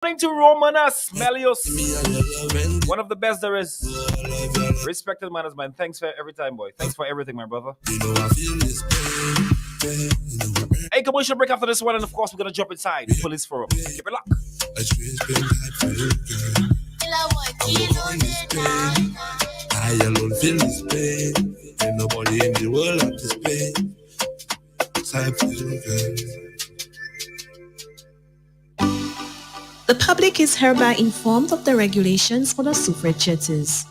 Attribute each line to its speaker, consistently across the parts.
Speaker 1: Morning to Romanas Melius, one of the best there is. Respected man, man. Thanks for every time, boy. Thanks for everything, my brother. Hey, commercial break after this one, and of course, we're gonna jump inside Police Forum. Keep it locked.
Speaker 2: I alone feel this pain. Ain't nobody in the world like this pain. Time for you,
Speaker 3: The public is hereby informed of the regulations for the Soufriere jetties.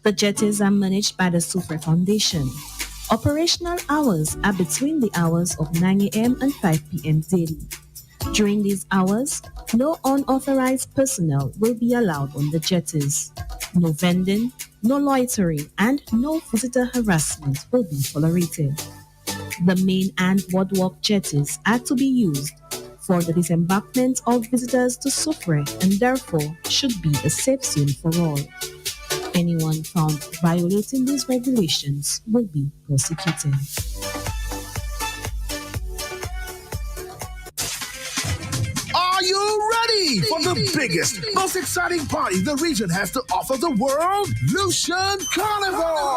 Speaker 3: The jetties are managed by the Soufriere Foundation. Operational hours are between the hours of 9 a.m. and 5 p.m. daily. During these hours, no unauthorized personnel will be allowed on the jetties. No vending, no loitering, and no visitor harassment will be tolerated. The main and boardwalk jetties are to be used for the disembarkment of visitors to Soufriere and therefore should be a safe zone for all. Anyone found violating these regulations will be prosecuted.
Speaker 4: Are you ready for the biggest, most exciting party the region has to offer the world? Lucian Carnival!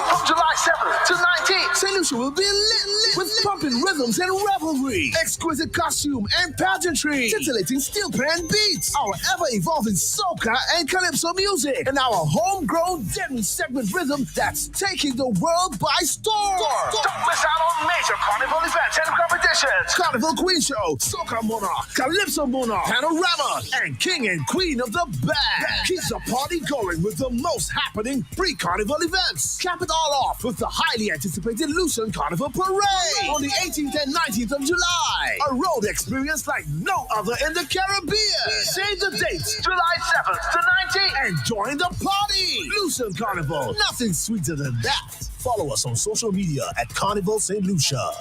Speaker 4: From July 7th to 19th, St. Lucia will be lit with pumping rhythms and revelry, exquisite costume and pageantry, titillating steel pan beats, our ever-evolving soca and calypso music, and our homegrown demi segment rhythm that's taking the world by storm. Don't miss out on major carnival events and competitions. Carnival Queen Show, Soca Monarch, Calypso Monarch, Panorama, and King and Queen of the Band. Keep the party going with the most happening pre-carnival events. Cap it all off with the highly anticipated Lucian Carnival Parade on the 18th and 19th of July. A road experience like no other in the Caribbean. Save the dates, July 7th to 19th, and join the party. Lucian Carnival, nothing sweeter than that. Follow us on social media at Carnival St. Lucia.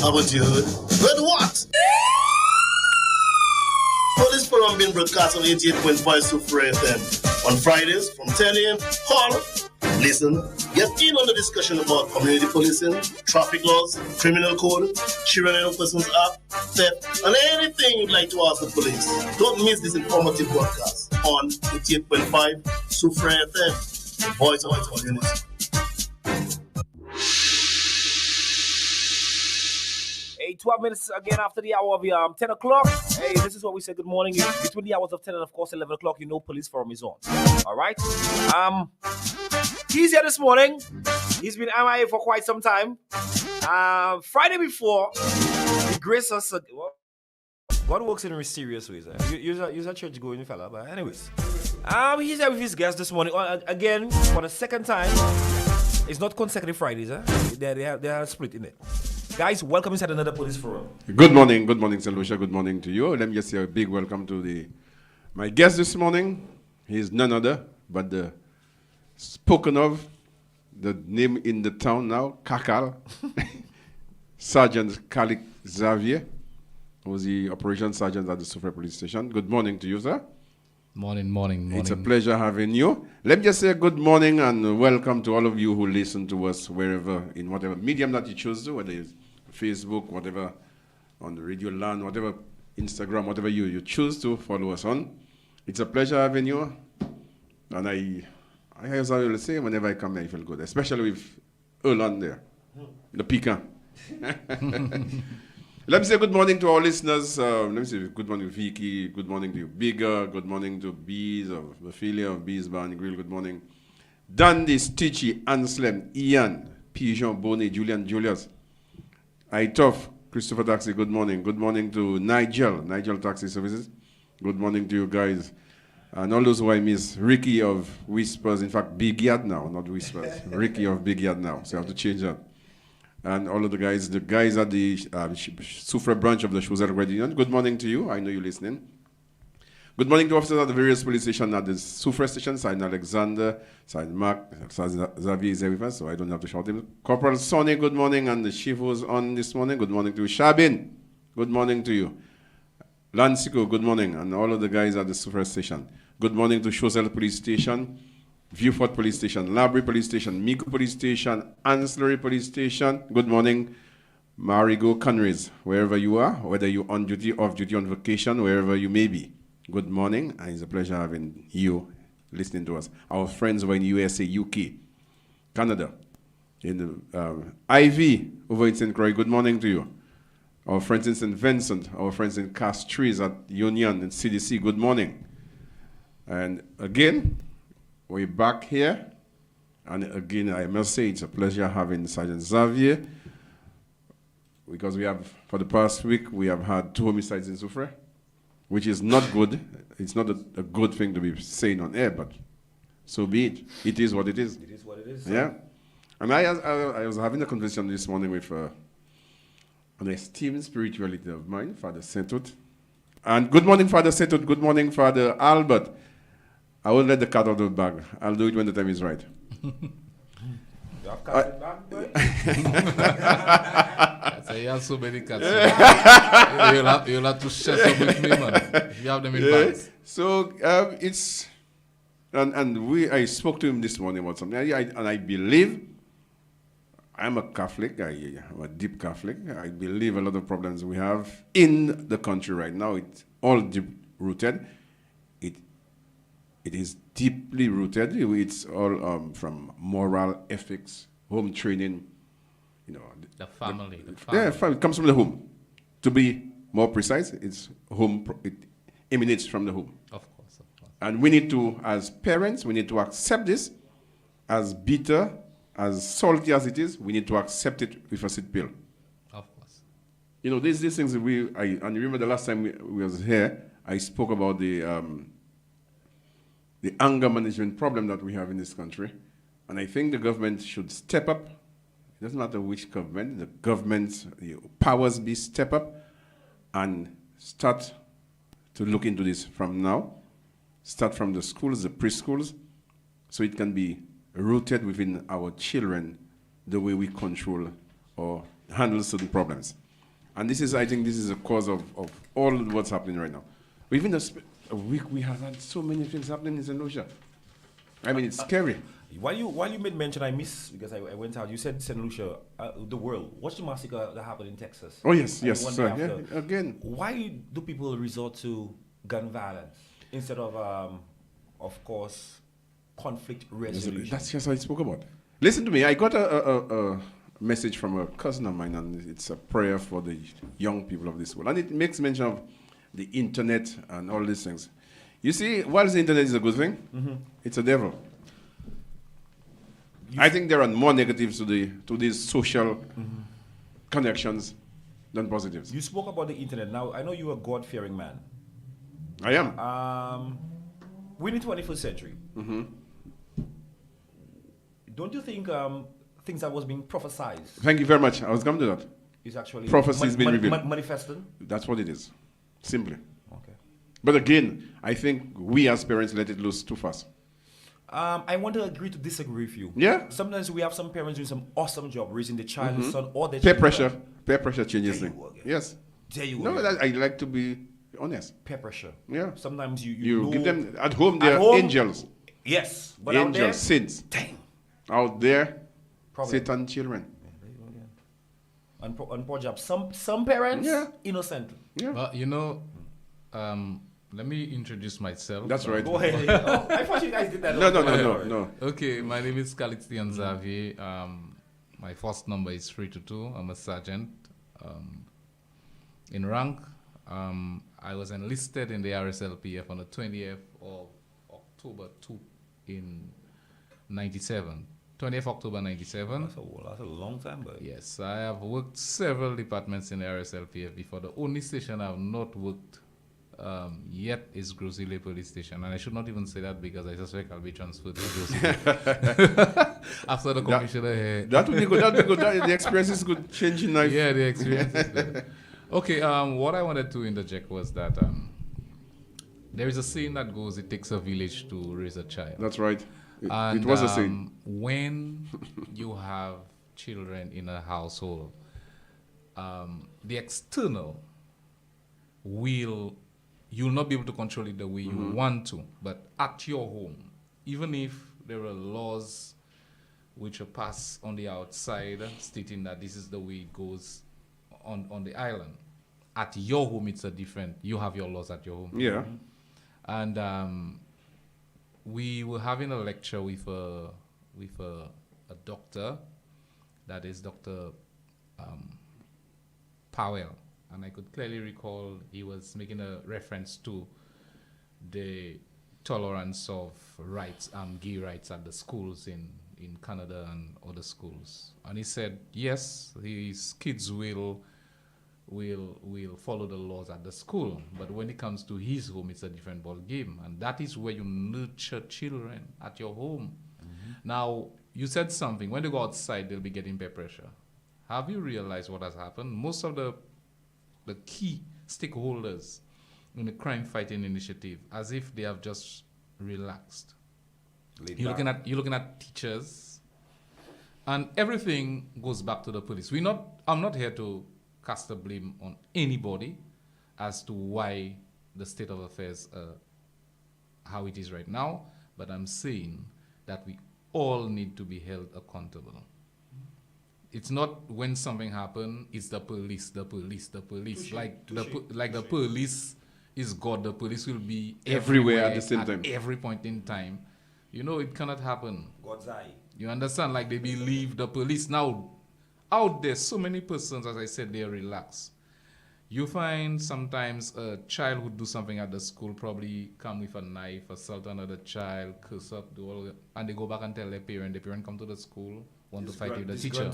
Speaker 5: Haven't you heard? Heard what? Police Forum being broadcast on 88.5 Soufriere FM on Fridays from 10 a.m. Call, listen, get in on the discussion about community policing, traffic laws, criminal code, Children and Persons Act, theft, and anything you'd like to ask the police. Don't miss this informative broadcast on 88.5 Soufriere FM, the voice of our community.
Speaker 1: Hey, 12 minutes again after the hour of 10 o'clock. Hey, this is what we say good morning. Between the hours of 10 and, of course, 11 o'clock, you know Police Forum is on. All right? He's here this morning. He's been MIA for quite some time. Friday before, he graced us. God works in mysterious ways. You're a church-going fella, but anyways. He's here with his guest this morning. Again, for the second time. It's not consecutive Fridays, huh? They are split in it. Guys, welcome inside another Police Forum.
Speaker 6: Good morning, St. Lucia. Good morning to you. Let me just say a big welcome to my guest this morning. He's none other but the spoken of, the name in the town now, Kakal, Sergeant Kalik Xavier, who's the Operations Sergeant at the Soufriere Police Station. Good morning to you, sir.
Speaker 7: Morning.
Speaker 6: It's a pleasure having you. Let me just say good morning and welcome to all of you who listen to us wherever, in whatever medium that you choose to, whether it's Facebook, whatever, on the radio land, whatever, Instagram, whatever you choose to follow us on. It's a pleasure having you. And I as I will say, whenever I come here, I feel good, especially with Earl on there, the pecan. Let me say good morning to our listeners. Let me say good morning to Vicky, good morning to you, Bigger, good morning to Bees of Ophelia of Bees Bar and Grill, good morning. Dandy, Stitchy, Anslem, Ian, Pigeon, Bonnie, Julian, Julius. Tough, Christopher Taxi, good morning. Good morning to Nigel Taxi Services. Good morning to you guys. And all those who I miss, Ricky of Whispers, in fact, Big Yard now, not Whispers. Ricky of Big Yard now, so I have to change that. And all of the guys at the Soufriere branch of the Choiseul Credit Union. Good morning to you. I know you're listening. Good morning to officers at the various police stations at the Soufriere station. Sergeant Alexander, Sergeant Mark, Sergeant Xavier is everywhere, so I don't have to shout him. Corporal Sonny, good morning. And the chief who's on this morning, good morning to you. Shabin, good morning to you. Lansiko, good morning. And all of the guys at the Soufriere station. Good morning to Choiseul Police Station. Viewfort Police Station, Labrie Police Station, Mico Police Station, Ancillary Police Station. Good morning. Marigo Conrays, wherever you are, whether you're on duty, off duty, on vacation, wherever you may be. Good morning, and it's a pleasure having you listening to us. Our friends over in USA, UK, Canada, in the Ivy over in St. Croix, good morning to you. Our friends in St. Vincent, our friends in Castries at Union and CDC, good morning. And again, we're back here. And again, I must say it's a pleasure having Sergeant Xavier, because we have, for the past week, we have had 2 homicides in Soufriere, which is not good. It's not a good thing to be saying on air, but so be it. It is what it is.
Speaker 1: It is what it is.
Speaker 6: Yeah. And I was having a conversation this morning with an esteemed spirituality of mine, Father Saintut. And good morning, Father Saintut. Good morning, Father Albert. I won't let the cat out of the bag. I'll do it when the time is right.
Speaker 1: You have cats in bag, boy?
Speaker 7: So you have so many cats. You'll have to share some with me, man. You have them in bags.
Speaker 6: So it's, and I spoke to him this morning about something, and I believe, I'm a Catholic, I'm a deep Catholic. I believe a lot of problems we have in the country right now, it's all deep-rooted. It is deeply rooted. It's all from moral ethics, home training,
Speaker 7: The family.
Speaker 6: Yeah, it comes from the home. To be more precise, it's home. It emanates from the home.
Speaker 7: Of course.
Speaker 6: And we need to, as parents, we need to accept this. As bitter, as salty as it is, we need to accept it with a sweet pill.
Speaker 7: Of course.
Speaker 6: These things and you remember the last time we was here, I spoke about the anger management problem that we have in this country. And I think the government should step up. It doesn't matter which government, the government's powers be step up and start to look into this from now. Start from the schools, the preschools, so it can be rooted within our children the way we control or handle certain problems. And I think this is a cause of all what's happening right now. Within a week, we have had so many things happening in St. Lucia. I mean, it's scary.
Speaker 1: While you made mention, I missed, because I went out, you said St. Lucia, the world. What's the massacre that happened in Texas?
Speaker 6: Oh, yes,
Speaker 1: One
Speaker 6: sir.
Speaker 1: day after.
Speaker 6: Yeah, again.
Speaker 1: Why do people resort to gun violence instead of course, conflict resolution?
Speaker 6: That's just what I spoke about. Listen to me. I got a message from a cousin of mine, and it's a prayer for the young people of this world. And it makes mention of the internet and all these things. You see, whilst the internet is a good thing, it's a devil. I think there are more negatives to these social connections than positives.
Speaker 1: You spoke about the internet. Now, I know you're a God-fearing man.
Speaker 6: I am.
Speaker 1: We're in the 21st century. Don't you think things that was being prophesied
Speaker 6: Thank you very much. I was coming to that.
Speaker 1: is actually
Speaker 6: Prophecy has been revealed.
Speaker 1: Manifesting?
Speaker 6: That's what it is. Simply.
Speaker 1: Okay.
Speaker 6: But again, I think we as parents let it loose too fast.
Speaker 1: I want to agree to disagree with you.
Speaker 6: Yeah.
Speaker 1: Sometimes we have some parents doing some awesome job raising the child, son, or their
Speaker 6: Peer
Speaker 1: children.
Speaker 6: pressure changes
Speaker 1: There you
Speaker 6: things.
Speaker 1: go again.
Speaker 6: Yes.
Speaker 1: There you
Speaker 6: No,
Speaker 1: go.
Speaker 6: I like to be honest.
Speaker 1: Peer pressure.
Speaker 6: Yeah.
Speaker 1: Sometimes you
Speaker 6: You give
Speaker 1: know-
Speaker 6: them at home. They're
Speaker 1: At home,
Speaker 6: angels.
Speaker 1: Yes, but out there,
Speaker 6: Angels, saints.
Speaker 1: dang.
Speaker 6: Out there,
Speaker 1: Problem.
Speaker 6: Satan children.
Speaker 1: There you go again. And poor job. Some parents,
Speaker 6: Yeah.
Speaker 1: innocent.
Speaker 6: Yeah.
Speaker 7: But let me introduce myself.
Speaker 6: That's right.
Speaker 1: Go ahead. Oh, I thought you guys did that.
Speaker 6: No.
Speaker 7: Okay, my name is Calixtian Xavier. My first number is 322. I'm a sergeant. In rank, I was enlisted in the RSLPF on the 20th of October in 97. 20th October 97.
Speaker 1: That's a long time, but
Speaker 7: Yes, I have worked several departments in the RSLPF before. The only station I have not worked yet is Grosile Police Station. And I should not even say that because I suspect I'll be transferred to Grosile. After the commissioner here.
Speaker 6: That would be good. That would be good. The experience is good. Changing life.
Speaker 7: Yeah, the experience is good. Okay, what I wanted to interject was that there is a saying that goes, it takes a village to raise a child.
Speaker 6: That's right.
Speaker 7: And
Speaker 6: It was a saying.
Speaker 7: when you have children in a household, the external you'll not be able to control it the way you want to. But at your home, even if there are laws which are passed on the outside stating that this is the way it goes, on the island. At your home, it's a different. You have your laws at your home.
Speaker 6: Yeah.
Speaker 7: And we were having a lecture with a doctor, that is Dr. Powell, and I could clearly recall he was making a reference to the tolerance of rights, gay rights at the schools in Canada and other schools. And he said, yes, his kids will follow the laws at the school, but when it comes to his home, it's a different ball game, and that is where you nurture children at your home. Now, you said something, when they go outside, they'll be getting peer pressure. Have you realized what has happened? Most of the key stakeholders in the crime fighting initiative, as if they have just relaxed. You're looking at teachers, and everything goes back to the police. I'm not here to cast a blame on anybody as to why the state of affairs how it is right now, but I'm saying that we all need to be held accountable. It's not when something happens, it's the police.
Speaker 1: Touché.
Speaker 7: The police is God. The police will be
Speaker 6: Everywhere at the same time.
Speaker 7: every point in time. You know, it cannot happen.
Speaker 1: God's eye.
Speaker 7: You understand? Like, they believe the police. Now, out there, so many persons, as I said, they are relaxed. You find sometimes a child would do something at the school, probably come with a knife, assault another child, curse up, do all that, and they go back and tell their parent. The parent come to the school, want to fight with the teacher.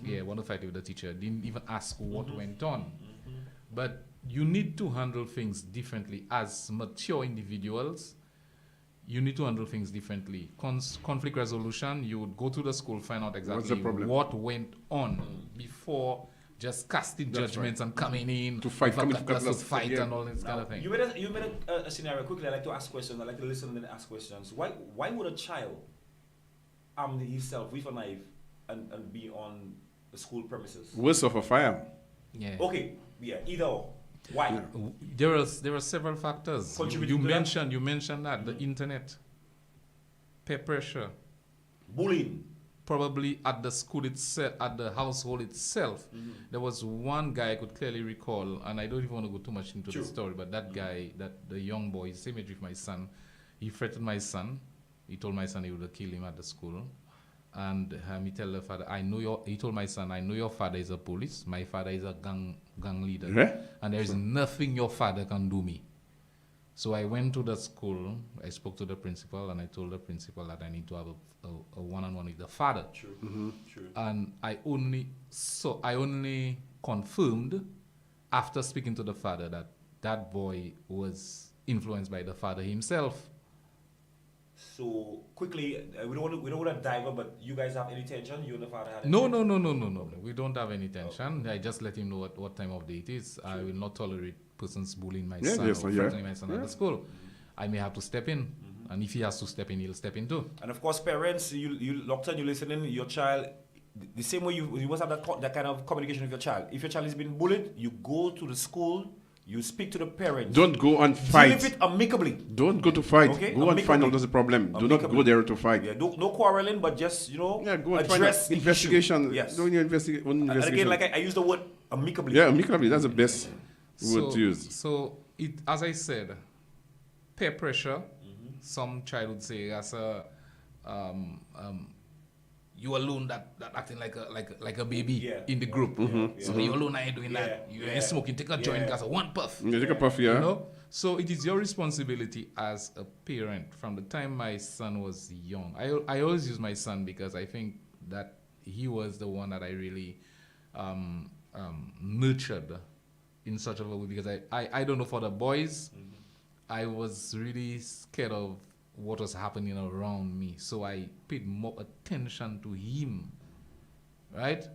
Speaker 7: Yeah, want to fight with the teacher. Didn't even ask what went on. But you need to handle things differently. As mature individuals, you need to handle things differently. Conflict resolution, you would go to the school, find out exactly what went on before just casting judgments and coming in
Speaker 6: to fight,
Speaker 7: and all this kind of thing.
Speaker 1: You made a scenario quickly. I like to ask questions. I like to listen and then ask questions. Why would a child arm himself with a knife and be on the school premises?
Speaker 6: Worse of a fire.
Speaker 7: Yeah.
Speaker 1: Okay. Yeah. Either or. Why?
Speaker 6: Yeah.
Speaker 7: There are several factors.
Speaker 1: Contributing
Speaker 7: You
Speaker 1: to
Speaker 7: mentioned that the internet, peer pressure,
Speaker 1: Bullying.
Speaker 7: probably at the school itself, at the household itself. There was one guy I could clearly recall, and I don't even want to go too much into the story, but that guy, the young boy, same age with my son, he threatened my son. He told my son he would kill him at the school. And he tell the father, he told my son, I know your father is a police, my father is a gang leader.
Speaker 6: Yeah?
Speaker 7: And there is nothing your father can do me. So I went to the school, I spoke to the principal, and I told the principal that I need to have a one-on-one with the father.
Speaker 1: True.
Speaker 7: And I only confirmed after speaking to the father that that boy was influenced by the father himself.
Speaker 1: So quickly, we don't want to dive, but you guys have any tension? You and the father had any
Speaker 7: No.
Speaker 1: tension?
Speaker 7: We don't have any tension. I just let him know what time of day it is. I will not tolerate persons bullying my son or threatening my son at the school. I may have to step in. And if he has to step in, he'll step in too.
Speaker 1: And of course, parents, you locked on, you listening, your child, the same way you must have that kind of communication with your child. If your child is being bullied, you go to the school, you speak to the parents.
Speaker 6: Don't go and fight.
Speaker 1: Deal with it amicably.
Speaker 6: Don't go to fight.
Speaker 1: Okay?
Speaker 6: Go and find out what's the problem. Do not go there to fight.
Speaker 1: Yeah, no quarreling, but just,
Speaker 6: go and
Speaker 1: address
Speaker 6: find
Speaker 1: the
Speaker 6: investigation.
Speaker 1: issue. Yes.
Speaker 6: Do your investigation.
Speaker 1: And again, like I use the word amicably.
Speaker 6: Yeah, amicably. That's the best word to use.
Speaker 7: So, as I said, peer pressure, some child would say as a you alone that acting like a baby in the group. So you alone are doing that. You ain't smoking. Take a joint, gas one puff.
Speaker 6: Yeah, take a puff, yeah.
Speaker 7: You know? So it is your responsibility as a parent. From the time my son was young, I always use my son because I think that he was the one that I really nurtured in such a way. Because I don't know, for the boys, I was really scared of what was happening around me, so I paid more attention to him, right?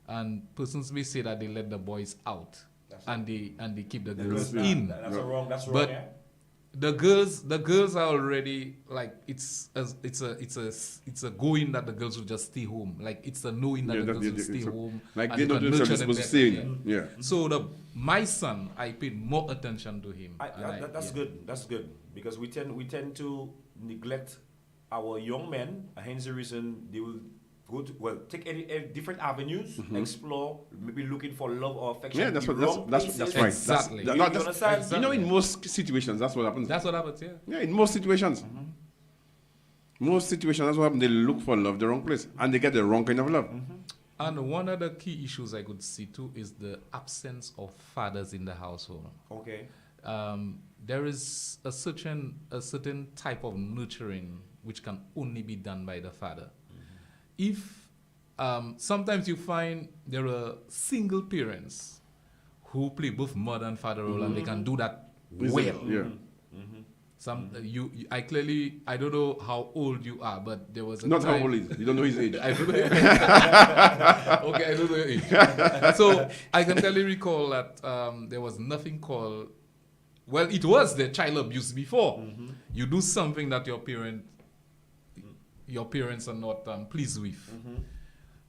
Speaker 7: And persons may say that they let the boys out, and they keep the girls in.
Speaker 1: That's wrong.
Speaker 7: But
Speaker 1: yeah?
Speaker 7: the girls are already like it's a going that the girls will just stay home. Like it's a knowing that the girls will stay home.
Speaker 6: Like
Speaker 7: and
Speaker 6: they don't do what they're supposed to say. Yeah.
Speaker 7: So my son, I paid more attention to him.
Speaker 1: That's good. That's good because we tend to neglect our young men. Hence the reason they will go to, well, take any different avenues, explore, maybe looking for love or affection.
Speaker 6: Yeah, that's
Speaker 1: in
Speaker 6: what
Speaker 1: wrong
Speaker 6: that's
Speaker 1: places.
Speaker 6: right.
Speaker 7: Exactly.
Speaker 6: That's,
Speaker 1: You
Speaker 6: that's,
Speaker 1: understand?
Speaker 6: You know, in most situations, that's what happens.
Speaker 7: That's what happens, yeah.
Speaker 6: Yeah, in most situations. Most situations, that's what happens. They look for love the wrong place, and they get the wrong kind of love.
Speaker 7: And one of the key issues I could see too is the absence of fathers in the household.
Speaker 1: Okay.
Speaker 7: There is a certain type of nurturing which can only be done by the father. If sometimes you find there are single parents who play both mother and father role, and they can do that well.
Speaker 6: Yeah.
Speaker 7: Some I don't know how old you are, but there was a
Speaker 6: Not
Speaker 7: time,
Speaker 6: how old he is. You don't know his age.
Speaker 7: I don't know. Okay, I don't know your age. So I can clearly recall that there was nothing called. Well, it was the child abuse before. You do something that your parents are not pleased with.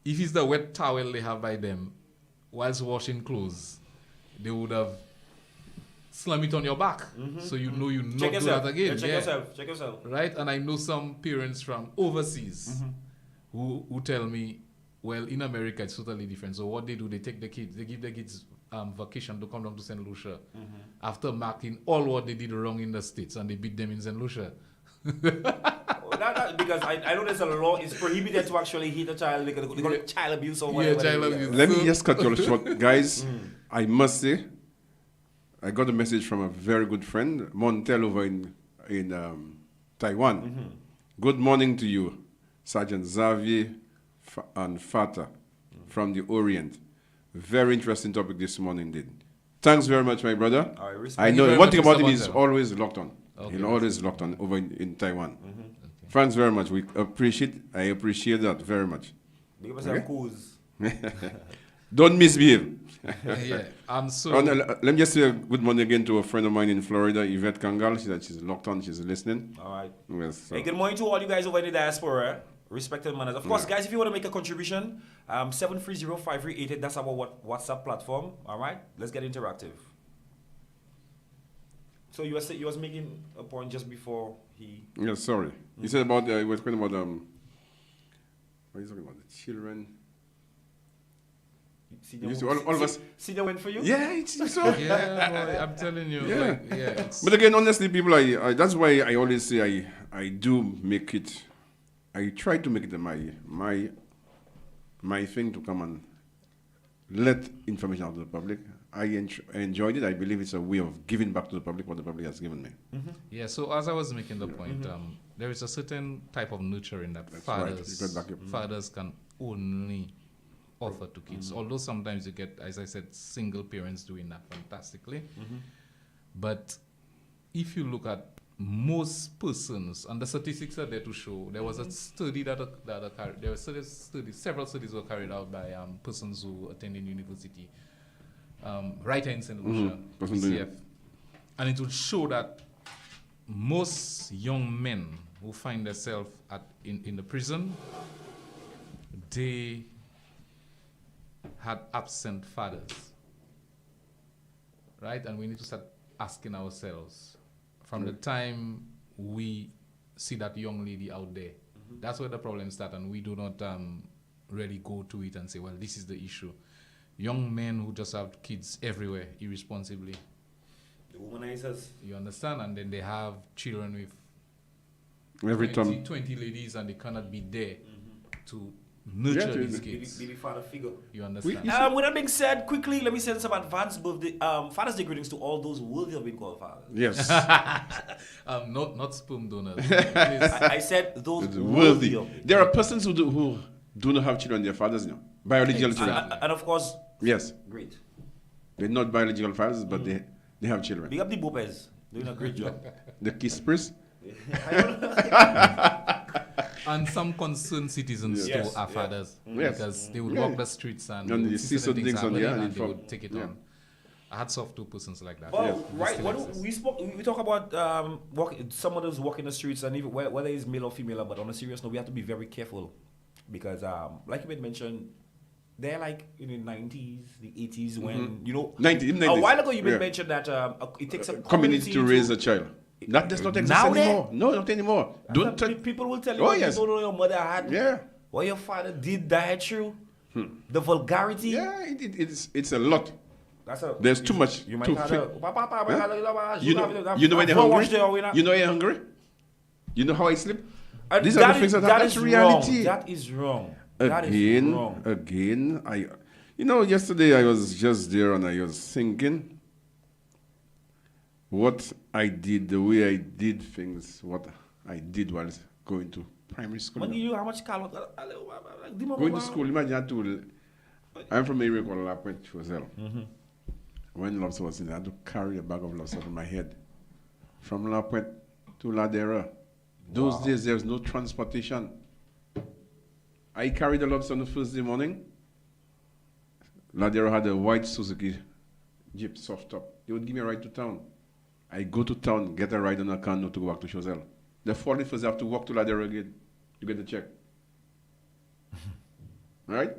Speaker 7: If it's the wet towel they have by them, whilst washing clothes, they would have slam it on your back, so you know you not do that again.
Speaker 1: Check yourself.
Speaker 7: Right? And I know some parents from overseas who tell me, well, in America it's totally different. So what they do, they take the kids, they give the kids vacation to come down to St. Lucia after marking all what they did wrong in the States, and they beat them in St. Lucia.
Speaker 1: Because I know there's a law, it's prohibited to actually hit a child, they call it child abuse or whatever.
Speaker 7: Yeah, child abuse.
Speaker 6: Let me just cut you short, guys. I must say, I got a message from a very good friend, Montel over in Taiwan. Good morning to you, Sergeant Xavier and Fata from the Orient. Very interesting topic this morning, indeed. Thanks very much, my brother. I know one thing about him is always locked on.
Speaker 7: Okay,
Speaker 6: He's always locked on over in Taiwan. Thanks very much. I appreciate that very much. Don't misbehave.
Speaker 7: Yeah. So
Speaker 6: let me just say good morning again to a friend of mine in Florida, Yvette Kangal. She said she's locked on, she's listening.
Speaker 1: All right.
Speaker 6: Yes, so.
Speaker 1: Hey, good morning to all you guys over in the diaspora. Respected manners. Of course, guys, if you want to make a contribution, 730-5388, that's our WhatsApp platform. All right? Let's get interactive. So you was making a point just before he...
Speaker 6: Yes, sorry. He said about, he was talking about, what are you talking about? The children. All of us.
Speaker 1: See the win for you?
Speaker 6: Yeah, it's so.
Speaker 7: yeah, boy, I'm telling you.
Speaker 6: Yeah.
Speaker 7: Like, yeah,
Speaker 6: But again, honestly, people, I that's why I always say I do make it, I try to make it my thing to come and let information out to the public. I enjoyed it. I believe it's a way of giving back to the public what the public has given me.
Speaker 7: Yeah, so as I was making the point, there is a certain type of nurturing that fathers can only offer to kids. Although sometimes you get, as I said, single parents doing that fantastically. But if you look at most persons, and the statistics are there to show, there was a study several studies were carried out by persons who attended university, right here in St. Lucia, PCF. And it would show that most young men who find themselves in the prison, they had absent fathers, right? And we need to start asking ourselves, from the time we see that young lady out there, that's where the problem starts, and we do not really go to it and say, well, this is the issue. Young men who just have kids everywhere, irresponsibly.
Speaker 1: The womanizers.
Speaker 7: You understand? And then they have children with
Speaker 6: Every
Speaker 7: 20 ladies, and they cannot be there to nurture these
Speaker 1: Be
Speaker 7: kids.
Speaker 1: the father figure.
Speaker 7: You understand?
Speaker 1: With that being said, quickly, let me send some advanced birthday, Father's Day greetings to all those worthy of being called fathers.
Speaker 6: Yes.
Speaker 7: Not sperm donors.
Speaker 1: I said those
Speaker 6: It's
Speaker 1: worthy.
Speaker 6: worthy. There are persons who do not have children, their fathers, biological children.
Speaker 1: And of course,
Speaker 6: Yes.
Speaker 1: great.
Speaker 6: They're not biological fathers, but they have children.
Speaker 1: Big up the Bopez. Doing a great job.
Speaker 6: The Kispers.
Speaker 7: And some concerned citizens
Speaker 1: Yes.
Speaker 7: too are fathers,
Speaker 6: Yes.
Speaker 7: because they would
Speaker 6: Yeah.
Speaker 7: walk the streets and
Speaker 6: And
Speaker 7: they
Speaker 6: you
Speaker 7: would
Speaker 6: see
Speaker 7: certain
Speaker 6: some
Speaker 7: things
Speaker 6: things on the
Speaker 7: happening
Speaker 6: air
Speaker 7: and they
Speaker 6: and
Speaker 7: would take it
Speaker 6: yeah.
Speaker 7: on. Hats off to persons like that.
Speaker 1: Well,
Speaker 6: Yes.
Speaker 1: right.
Speaker 7: Still
Speaker 1: What
Speaker 7: exists.
Speaker 1: we talk about someone who's walking the streets, and even whether it's male or female. But on a serious note, we have to be very careful because, like you had mentioned, they're like in the 90s, the 80s when
Speaker 6: in
Speaker 1: a
Speaker 6: 90s.
Speaker 1: while ago you
Speaker 6: Yeah.
Speaker 1: mentioned that it takes a
Speaker 6: Community to raise a child. That does not exist
Speaker 1: Now
Speaker 6: anymore. No, not anymore. Don't
Speaker 1: people will tell you
Speaker 6: Oh,
Speaker 1: what
Speaker 6: yes.
Speaker 1: you don't know your mother had.
Speaker 6: Yeah.
Speaker 1: what your father did die through, the vulgarity.
Speaker 6: Yeah, it's a lot. There's too much.
Speaker 1: You might
Speaker 6: too
Speaker 1: have
Speaker 6: thick.
Speaker 1: you
Speaker 6: You know when you're hungry. You know you're hungry. You know how I sleep. These are the things that's reality.
Speaker 1: That is wrong. That is wrong.
Speaker 6: Again, yesterday I was just there and I was thinking what I did, the way I did things, what I did while going to primary school.
Speaker 1: When you how much calories?
Speaker 6: Going to school, imagine I'm from an area called La Pointe, Choiseul. When lobster was in, I had to carry a bag of lobster on my head from La Pointe to Ladera. Those days, there was no transportation. I carried the lobster on the first day morning. Ladera had a white Suzuki Jeep soft top. They would give me a ride to town. I go to town, get a ride on a canoe to go back to Choiseul. The following first, I have to walk to Ladera again to get the check. Right?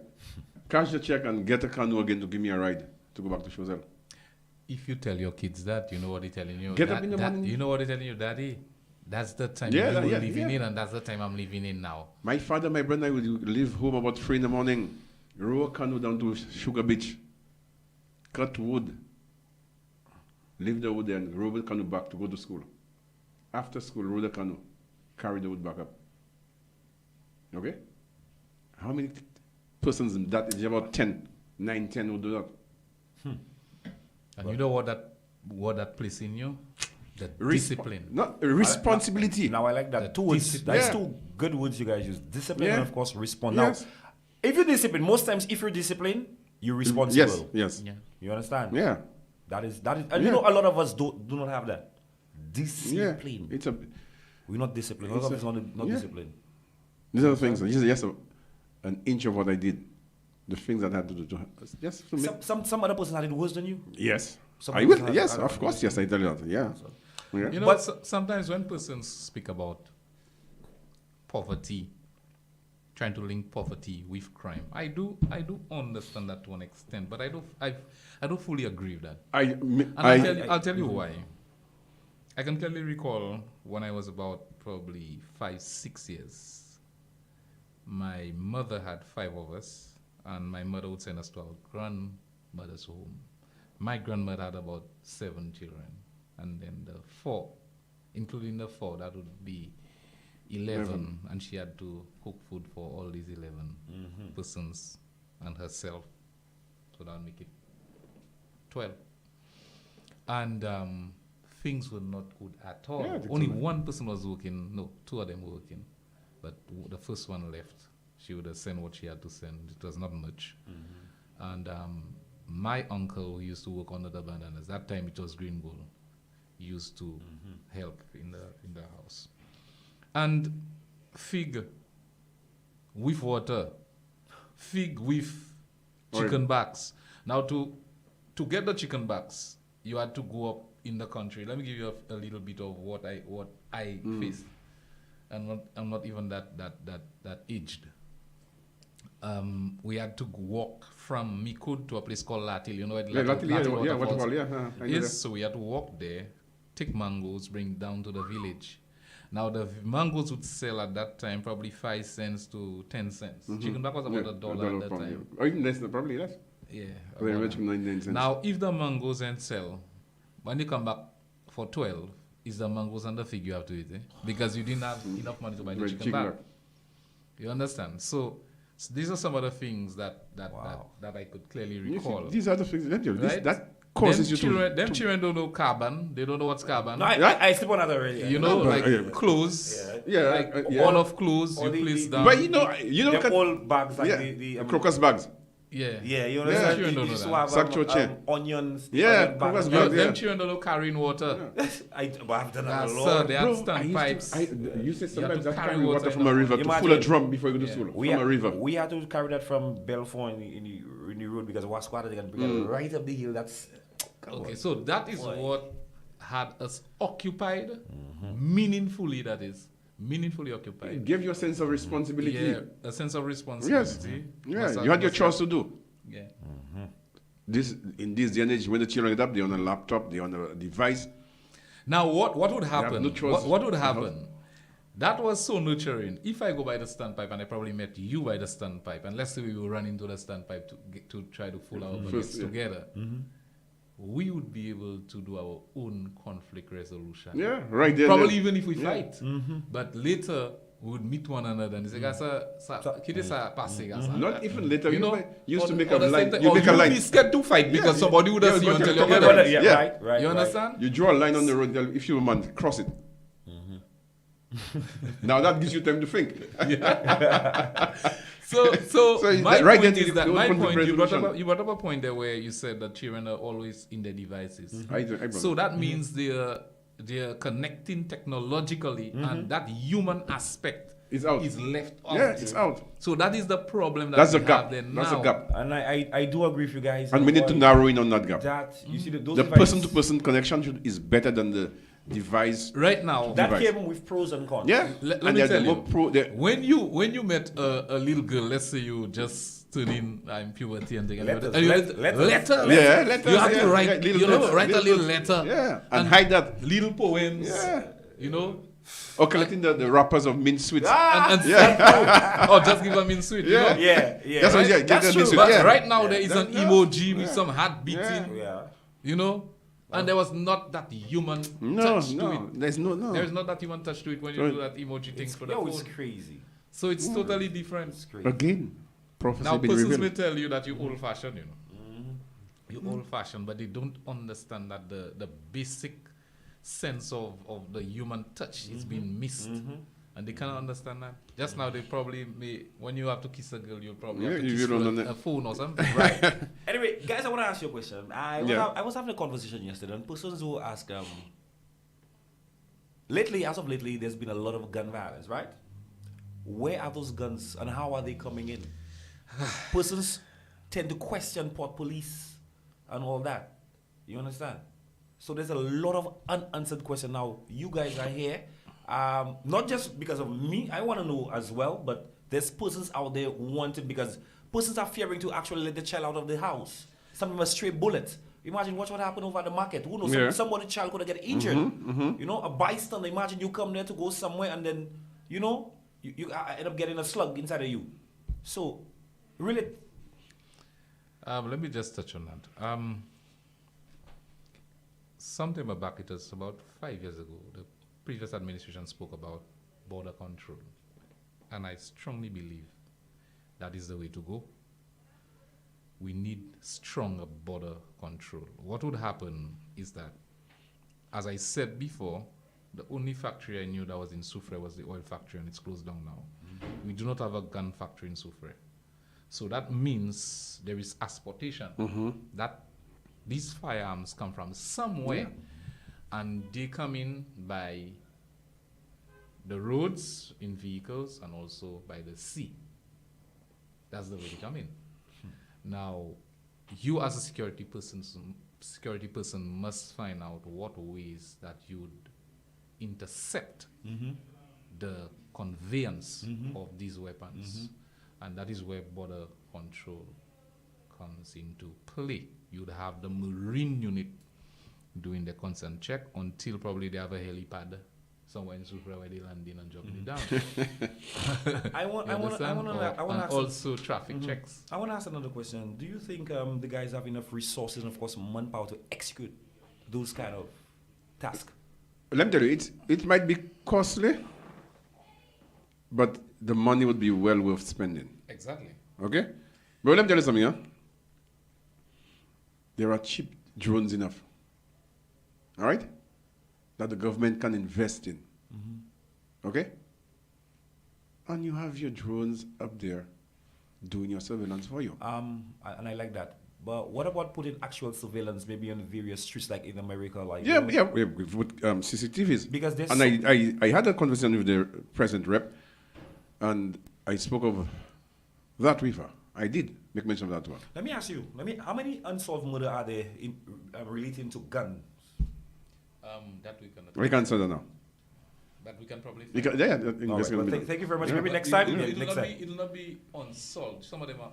Speaker 6: Cash the check and get a canoe again to give me a ride to go back to Choiseul.
Speaker 7: If you tell your kids that, you know what they're telling you.
Speaker 6: Get up in the morning.
Speaker 7: You know what they're telling you, Daddy? That's the time you were living in, and that's the time I'm living in now.
Speaker 6: My father, my brother, and I would leave home about 3 in the morning, row a canoe down to Sugar Beach, cut wood, leave the wood there, and row the canoe back to go to school. After school, row the canoe, carry the wood back up. Okay? How many persons in that age? About 10, 9, 10 would do that.
Speaker 7: And you know what that places in you? The discipline.
Speaker 6: Not responsibility.
Speaker 1: Now I like that. Two words. That's two good words you guys use. Discipline and of course respond. Yes. Now, if you discipline, most times if you're disciplined, you're responsible.
Speaker 6: Yes.
Speaker 1: Yeah. You understand?
Speaker 6: Yeah.
Speaker 1: That is and you know a lot of us do not have that. Discipline.
Speaker 6: Yeah.
Speaker 1: We're not disciplined. A lot of us not disciplined.
Speaker 6: These are the things. Just an inch of what I did. The things that I had to do. Just to make
Speaker 1: some other person had it worse than you?
Speaker 6: Yes. I will. Yes, of course. Yes, I tell you that. Yeah. Yeah.
Speaker 7: You know, but sometimes when persons speak about poverty, trying to link poverty with crime, I do understand that to an extent, but I don't fully agree with that. I'll tell you why. I can clearly recall when I was about probably 5-6 years. My mother had 5 of us, and my mother would send us to our grandmother's home. My grandmother had about 7 children. And then the 4, including the 4, that would be 11. And she had to cook food for all these 11 persons and herself. So that would make it 12. And things were not good at all. Yeah, only one person was working. No, 2 of them were working. But the first one left. She would have sent what she had to send. It was not much. And my uncle, who used to work under the bananas, that time it was Green Bull, used to help in the house. And fig with water, fig with chicken backs. Now to get the chicken backs, you had to go up in the country. Let me give you a little bit of what I faced. I'm not even that aged. We had to walk from Mikud to a place called Latil. You know what Latil is? So we had to walk there, take mangoes, bring down to the village. Now the mangoes would sell at that time probably 5 cents to 10 cents. Chicken back was about $1 at that time.
Speaker 6: Or even less, probably less.
Speaker 7: Yeah.
Speaker 6: Very much 99 cents.
Speaker 7: Now if the mangoes ain't sell, when you come back for 12, is the mangoes and the fig you have to eat, because you didn't have enough money to buy the chicken back. You understand? So these are some of the things that I could clearly recall.
Speaker 6: These are the things that causes
Speaker 7: them children don't know carbon. They don't know what's carbon.
Speaker 1: No, I sleep on that already.
Speaker 7: You know, clothes. All of clothes you place down.
Speaker 6: But you know,
Speaker 1: the old bags like the
Speaker 6: crocus bags.
Speaker 1: Yeah, you understand? You used to have onions.
Speaker 6: Crocus bags.
Speaker 7: Them children don't know carrying water.
Speaker 1: I've done that a lot.
Speaker 7: They had standpipes.
Speaker 6: You said sometimes I carry water from a river to fill a drum before you go to school. From a river.
Speaker 1: We had to carry that from Belfort in the road because Wasquata, they can bring it right up the hill. That's
Speaker 7: okay. So that is what had us occupied, meaningfully. That is. Meaningfully occupied.
Speaker 6: It gave you a sense of responsibility.
Speaker 7: Yeah, a sense of responsibility.
Speaker 6: Yes. You had your chores to do.
Speaker 7: Yeah.
Speaker 6: In this day and age, when the children get up, they're on a laptop, they're on a device.
Speaker 7: Now, what would happen?
Speaker 6: No
Speaker 7: what would happen? That was so nurturing. If I go by the standpipe and I probably met you by the standpipe, and let's say we will run into the standpipe to try to pull our budgets together, we would be able to do our own conflict resolution.
Speaker 6: Yeah, right there.
Speaker 7: Probably even if we fight. But later, we would meet one another and say,
Speaker 6: Not even later.
Speaker 7: You know,
Speaker 6: used to make
Speaker 7: or
Speaker 6: a
Speaker 7: the
Speaker 6: line.
Speaker 7: same
Speaker 6: You
Speaker 7: time-
Speaker 6: make
Speaker 7: or
Speaker 6: a
Speaker 7: you'd
Speaker 6: line.
Speaker 7: be scared to fight because somebody would have seen you and tell you,
Speaker 6: Yeah,
Speaker 7: "Okay,
Speaker 1: Yeah,
Speaker 6: Yeah.
Speaker 1: right.
Speaker 7: you understand?
Speaker 6: You draw a line on the road. If you're a man, cross it. Now that gives you time to think.
Speaker 7: So my
Speaker 6: right
Speaker 7: point
Speaker 6: then
Speaker 7: is
Speaker 6: you
Speaker 7: that
Speaker 6: don't
Speaker 7: my
Speaker 6: want the
Speaker 7: point you brought
Speaker 6: resolution.
Speaker 7: up you brought up a point there where you said that children are always in their devices. So that means they're connecting technologically, and that human aspect
Speaker 6: It's out.
Speaker 7: is left out.
Speaker 6: Yeah, it's out.
Speaker 7: So that is the problem that
Speaker 6: That's
Speaker 7: we
Speaker 6: the gap.
Speaker 7: have there
Speaker 6: That's
Speaker 7: now.
Speaker 6: the gap.
Speaker 1: And I do agree with you guys.
Speaker 6: And we need to narrow in on that gap.
Speaker 1: that. You see those
Speaker 6: The
Speaker 1: devices-
Speaker 6: person-to-person connection is better than the device.
Speaker 7: Right now,
Speaker 1: that
Speaker 6: device.
Speaker 1: came with pros and cons.
Speaker 6: Yeah.
Speaker 7: Let
Speaker 6: And
Speaker 7: me
Speaker 6: they're
Speaker 7: tell
Speaker 6: more
Speaker 7: you,
Speaker 6: they're-
Speaker 7: when you met a little girl, let's say you just turn in puberty and thing,
Speaker 1: Letters,
Speaker 7: and you
Speaker 1: letters.
Speaker 7: letter,
Speaker 6: Yeah, letters,
Speaker 7: you have
Speaker 6: yeah,
Speaker 7: to write,
Speaker 6: yeah, little
Speaker 7: you know,
Speaker 6: letters,
Speaker 7: write a
Speaker 6: little
Speaker 7: little
Speaker 6: notes.
Speaker 7: letter,
Speaker 6: Yeah, and hide that.
Speaker 7: little poems,
Speaker 6: Yeah.
Speaker 7: you know,
Speaker 6: Or collecting the wrappers of mint sweets.
Speaker 7: and or just give them in sweet, you
Speaker 6: Yeah.
Speaker 7: know.
Speaker 1: Yeah.
Speaker 6: That's what
Speaker 1: right?
Speaker 6: yeah,
Speaker 1: That's
Speaker 6: get
Speaker 1: true.
Speaker 6: them in
Speaker 7: But
Speaker 6: sweet, yeah.
Speaker 7: right now there is an
Speaker 6: Yeah.
Speaker 7: emoji with some heart beating,
Speaker 1: Yeah.
Speaker 7: you know, and there was not that human
Speaker 6: No,
Speaker 7: touch to
Speaker 6: no.
Speaker 7: it.
Speaker 6: There's no.
Speaker 7: There is not that human touch to it when you
Speaker 6: Right.
Speaker 7: do that emoji thing for the
Speaker 1: Yo, it's
Speaker 7: phone.
Speaker 1: crazy.
Speaker 7: So it's totally different.
Speaker 1: It's crazy.
Speaker 6: Again, prophecy
Speaker 7: Now,
Speaker 6: being
Speaker 7: persons may
Speaker 6: revealed.
Speaker 7: tell you that you're old-fashioned, you know. You're old-fashioned, but they don't understand that the basic sense of the human touch is being missed. And they cannot understand that. Just now, they probably may, when you have to kiss a girl, you'll probably have
Speaker 6: Yeah,
Speaker 7: to
Speaker 6: you
Speaker 7: kiss
Speaker 6: don't
Speaker 7: through
Speaker 6: know that.
Speaker 7: a phone or something.
Speaker 1: Right. Anyway, guys, I want to ask you a question. I
Speaker 6: Yeah.
Speaker 1: was having a conversation yesterday, and persons who ask, lately, as of lately, there's been a lot of gun violence, right? Where are those guns, and how are they coming in? Persons tend to question port police and all that. You understand? So there's a lot of unanswered questions now. You guys are here, not just because of me. I want to know as well, but there's persons out there wanting, because persons are fearing to actually let the child out of the house. Some of them are stray bullets. Imagine what would happen over the market. Who knows?
Speaker 6: Yeah.
Speaker 1: Somebody child could get injured. You know, a bystander. Imagine you come there to go somewhere and then, you know, you end up getting a slug inside of you. So, really,
Speaker 7: Let me just touch on that. Some time back, it was about 5 years ago, the previous administration spoke about border control. And I strongly believe that is the way to go. We need stronger border control. What would happen is that, as I said before, the only factory I knew that was in Soufriere was the oil factory, and it's closed down now. We do not have a gun factory in Soufriere. So that means there is exportation. That these firearms come from somewhere, and they come in by the roads in vehicles and also by the sea. That's the way they come in. Now, you as a security person must find out what ways that you would intercept the conveyance of these weapons. And that is where border control comes into play. You'd have the Marine unit doing the constant check until probably they have a helipad somewhere in Soufriere where they land in and dropping it down.
Speaker 1: I want
Speaker 7: You understand?
Speaker 1: to
Speaker 7: And
Speaker 1: ask.
Speaker 7: also traffic checks.
Speaker 1: I want to ask another question. Do you think the guys have enough resources and, of course, manpower to execute those kind of tasks?
Speaker 6: Let me tell you, it might be costly, but the money would be well worth spending.
Speaker 7: Exactly.
Speaker 6: Okay? But let me tell you something, huh? There are cheap drones enough. All right? That the government can invest in. Okay? And you have your drones up there doing your surveillance for you.
Speaker 1: And I like that. But what about putting actual surveillance maybe on various streets like in America? Like,
Speaker 6: Yeah,
Speaker 1: you know?
Speaker 6: with CCTVs.
Speaker 1: Because there's
Speaker 6: and I had a conversation with the present rep, and I spoke of that with her. I did make mention of that one.
Speaker 1: Let me ask you, how many unsolved murder are there in, relating to guns?
Speaker 7: That we cannot.
Speaker 6: We can say that now.
Speaker 7: But we can probably.
Speaker 6: You can,
Speaker 1: All right,
Speaker 6: investigate
Speaker 1: well,
Speaker 6: them.
Speaker 1: thank you very much.
Speaker 6: Yeah.
Speaker 1: Maybe
Speaker 7: But
Speaker 1: next time.
Speaker 7: It'll,
Speaker 1: Next
Speaker 7: not
Speaker 1: time.
Speaker 7: be, it'll not be unsolved. Some of them are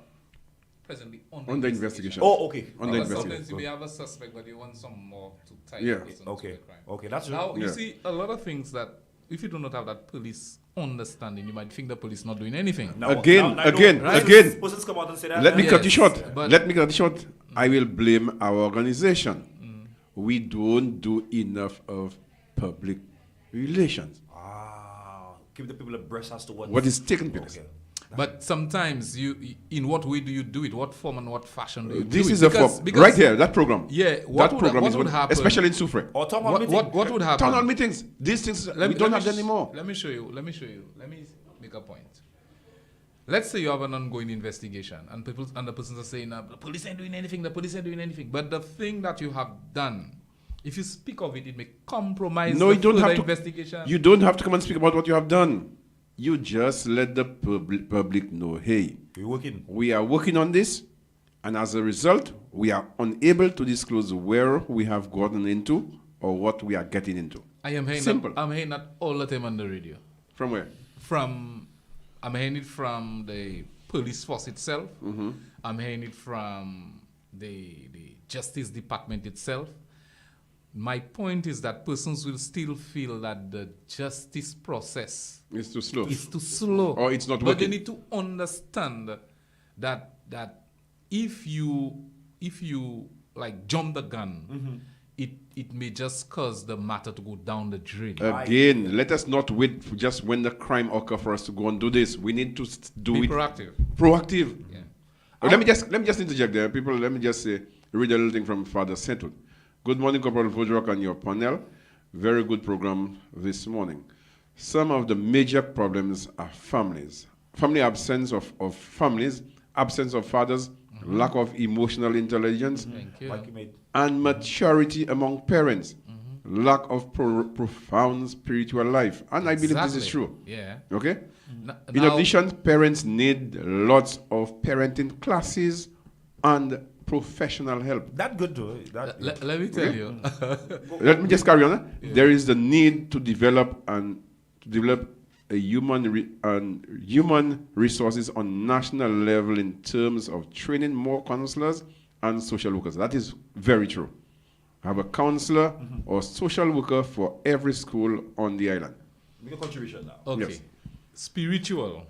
Speaker 7: presently
Speaker 6: Under investigation.
Speaker 1: Oh, okay.
Speaker 6: Under
Speaker 7: Because
Speaker 6: investigation.
Speaker 7: sometimes you may have a suspect, but you want some more to tie
Speaker 6: Yeah.
Speaker 7: the person
Speaker 1: Okay.
Speaker 7: to the crime.
Speaker 1: Okay, that's
Speaker 7: Now, you
Speaker 6: Yeah.
Speaker 7: see, a lot of things that if you do not have that police understanding, you might think the police not doing anything.
Speaker 6: Again.
Speaker 1: Persons come out and say that.
Speaker 6: Let me cut you short.
Speaker 7: but-
Speaker 6: Let me cut you short. I will blame our organization. We don't do enough of public relations.
Speaker 1: Give the people abreast as to
Speaker 6: What is taking place?
Speaker 1: Okay.
Speaker 7: But sometimes in what way do you do it? What form and what fashion do you do
Speaker 6: This
Speaker 7: it?
Speaker 6: is a form. Right here, that program.
Speaker 7: Yeah,
Speaker 6: That program
Speaker 7: what
Speaker 6: is
Speaker 7: would happen?
Speaker 6: especially in Soufriere.
Speaker 1: Or town hall meeting.
Speaker 7: What would happen?
Speaker 6: Town hall meetings. These things, we don't have them anymore.
Speaker 7: Let me show you. Let me make a point. Let's say you have an ongoing investigation, and the persons are saying the police ain't doing anything. The police ain't doing anything. But the thing that you have done, if you speak of it, it may compromise
Speaker 6: No,
Speaker 7: the
Speaker 6: you don't
Speaker 7: further
Speaker 6: have to.
Speaker 7: investigation.
Speaker 6: You don't have to come and speak about what you have done. You just let the public know, hey,
Speaker 1: We're working.
Speaker 6: we are working on this, and as a result, we are unable to disclose where we have gotten into or what we are getting into.
Speaker 7: I am hearing
Speaker 6: Simple.
Speaker 7: that. I'm hearing that all the time on the radio.
Speaker 6: From where?
Speaker 7: I'm hearing it from the police force itself. I'm hearing it from the Justice Department itself. My point is that persons will still feel that the justice process
Speaker 6: It's too slow.
Speaker 7: is too slow.
Speaker 6: Or it's not
Speaker 7: But
Speaker 6: working.
Speaker 7: they need to understand that if you like jump the gun, it may just cause the matter to go down the drain.
Speaker 6: Again, let us not wait for just when the crime occurs for us to go and do this. We need to do
Speaker 7: Be
Speaker 6: it
Speaker 7: proactive.
Speaker 6: proactive.
Speaker 7: Yeah.
Speaker 6: Let me just interject there. People, let me just say, read a little thing from Father Setwood. Good morning, Corporal Vodrock and your panel. Very good program this morning. Some of the major problems are families. Family absence of families, absence of fathers, lack of emotional intelligence,
Speaker 7: Thank you.
Speaker 1: Like you made.
Speaker 6: and maturity among parents, lack of profound spiritual life. And I believe this is
Speaker 7: Exactly.
Speaker 6: true.
Speaker 7: Yeah.
Speaker 6: Okay? In
Speaker 7: Now-
Speaker 6: addition, parents need lots of parenting classes and professional help.
Speaker 1: That good though. That
Speaker 7: Let me tell you.
Speaker 6: Let me just carry on. There is the need to develop a human resources on national level in terms of training more counselors and social workers. That is very true. Have a counselor or social worker for every school on the island.
Speaker 1: make a contribution now.
Speaker 7: Okay.
Speaker 6: Yes.
Speaker 7: Spiritual.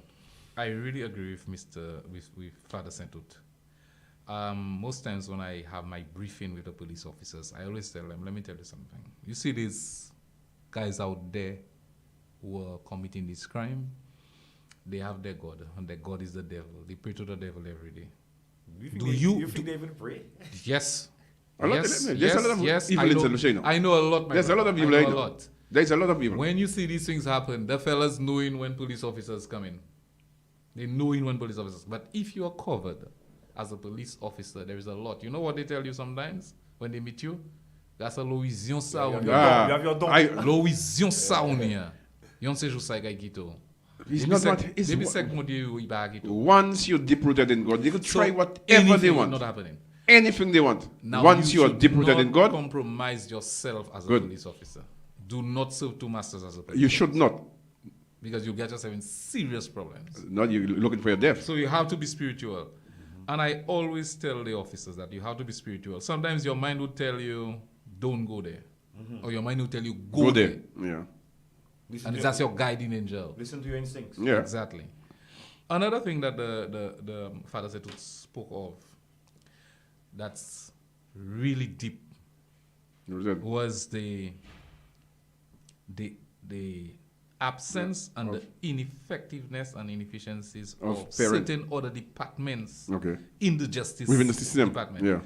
Speaker 7: I really agree with with Father Sentut. Most times when I have my briefing with the police officers, I always tell them, let me tell you something. You see these guys out there who are committing this crime, they have their God, and their God is the devil. They pray to the devil every day.
Speaker 1: You think they even pray?
Speaker 7: Yes.
Speaker 6: A lot-
Speaker 7: Yes,
Speaker 6: there's
Speaker 7: yes,
Speaker 6: a lot of
Speaker 7: yes.
Speaker 6: evil
Speaker 7: I
Speaker 6: in
Speaker 7: know,
Speaker 6: St. Lucia, you know.
Speaker 7: I know a lot, my
Speaker 6: There's a
Speaker 7: brother.
Speaker 6: lot of
Speaker 7: I
Speaker 6: evil.
Speaker 7: know
Speaker 6: I
Speaker 7: a
Speaker 6: know.
Speaker 7: lot.
Speaker 6: There's a lot of evil.
Speaker 7: When you see these things happen, the fellas knowing when police officers come in. They knowing when police officers. But if you are covered as a police officer, there is a lot. You know what they tell you sometimes when they meet you? That's a Louisian sound.
Speaker 1: You have your dog.
Speaker 7: Louisian sound here. You don't say just like I get to.
Speaker 6: It's not what it's
Speaker 7: Maybe
Speaker 6: what-
Speaker 7: sec modi you bag it.
Speaker 6: Once you're deep-rooted in God, they could try whatever they
Speaker 7: anything
Speaker 6: want.
Speaker 7: Not happening.
Speaker 6: Anything they want.
Speaker 7: Now
Speaker 6: Once you are
Speaker 7: should
Speaker 6: deep-rooted
Speaker 7: not
Speaker 6: in God,
Speaker 7: compromise yourself as
Speaker 6: Good.
Speaker 7: a police officer. Do not serve two masters as a police
Speaker 6: you should not.
Speaker 7: because you'll get yourself in serious problems.
Speaker 6: Not you looking for your death.
Speaker 7: So you have to be spiritual. And I always tell the officers that you have to be spiritual. Sometimes your mind would tell you, don't go there. Or your mind will tell you, go there.
Speaker 6: Yeah.
Speaker 1: Listen
Speaker 7: And
Speaker 1: to
Speaker 7: that's your guiding angel.
Speaker 1: Listen to your instincts.
Speaker 6: Yeah.
Speaker 7: Exactly. Another thing that the Father Setut spoke of that's really deep was the absence and the ineffectiveness and inefficiencies
Speaker 6: Of
Speaker 7: of
Speaker 6: parent.
Speaker 7: certain other departments
Speaker 6: Okay.
Speaker 7: in the justice
Speaker 6: Within the system.
Speaker 7: department.
Speaker 6: Yeah.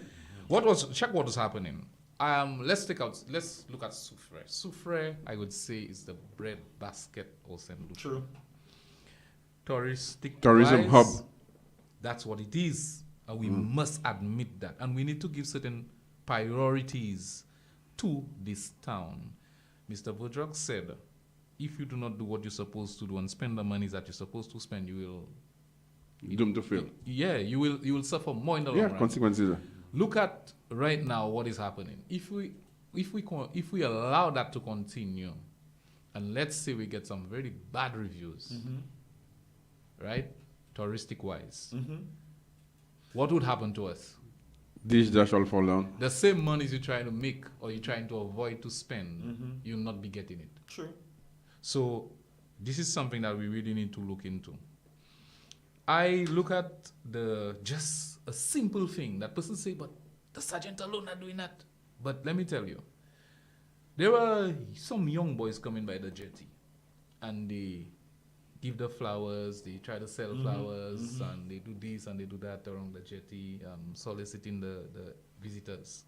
Speaker 7: Check what was happening. Let's look at Soufriere. Soufriere, I would say, is the bread basket of St. Lucia.
Speaker 1: True.
Speaker 6: Tourism hub.
Speaker 7: That's what it is. And we must admit that. And we need to give certain priorities to this town. Mr. Vodrock said, if you do not do what you're supposed to do and spend the money that you're supposed to spend, you will
Speaker 6: Doomed to fail.
Speaker 7: you will suffer more in the
Speaker 6: Yeah,
Speaker 7: long run.
Speaker 6: consequences.
Speaker 7: Look at right now what is happening. If we allow that to continue, and let's say we get some very bad reviews, right, touristic wise, what would happen to us?
Speaker 6: This dash all fall down.
Speaker 7: The same monies you're trying to make or you're trying to avoid to spend, you'll not be getting it.
Speaker 1: True.
Speaker 7: So this is something that we really need to look into. I look at just a simple thing that person say, but the sergeant alone are doing that. But let me tell you, there were some young boys coming by the jetty, and they give the flowers, they try to sell flowers, and they do this and they do that around the jetty, soliciting the visitors.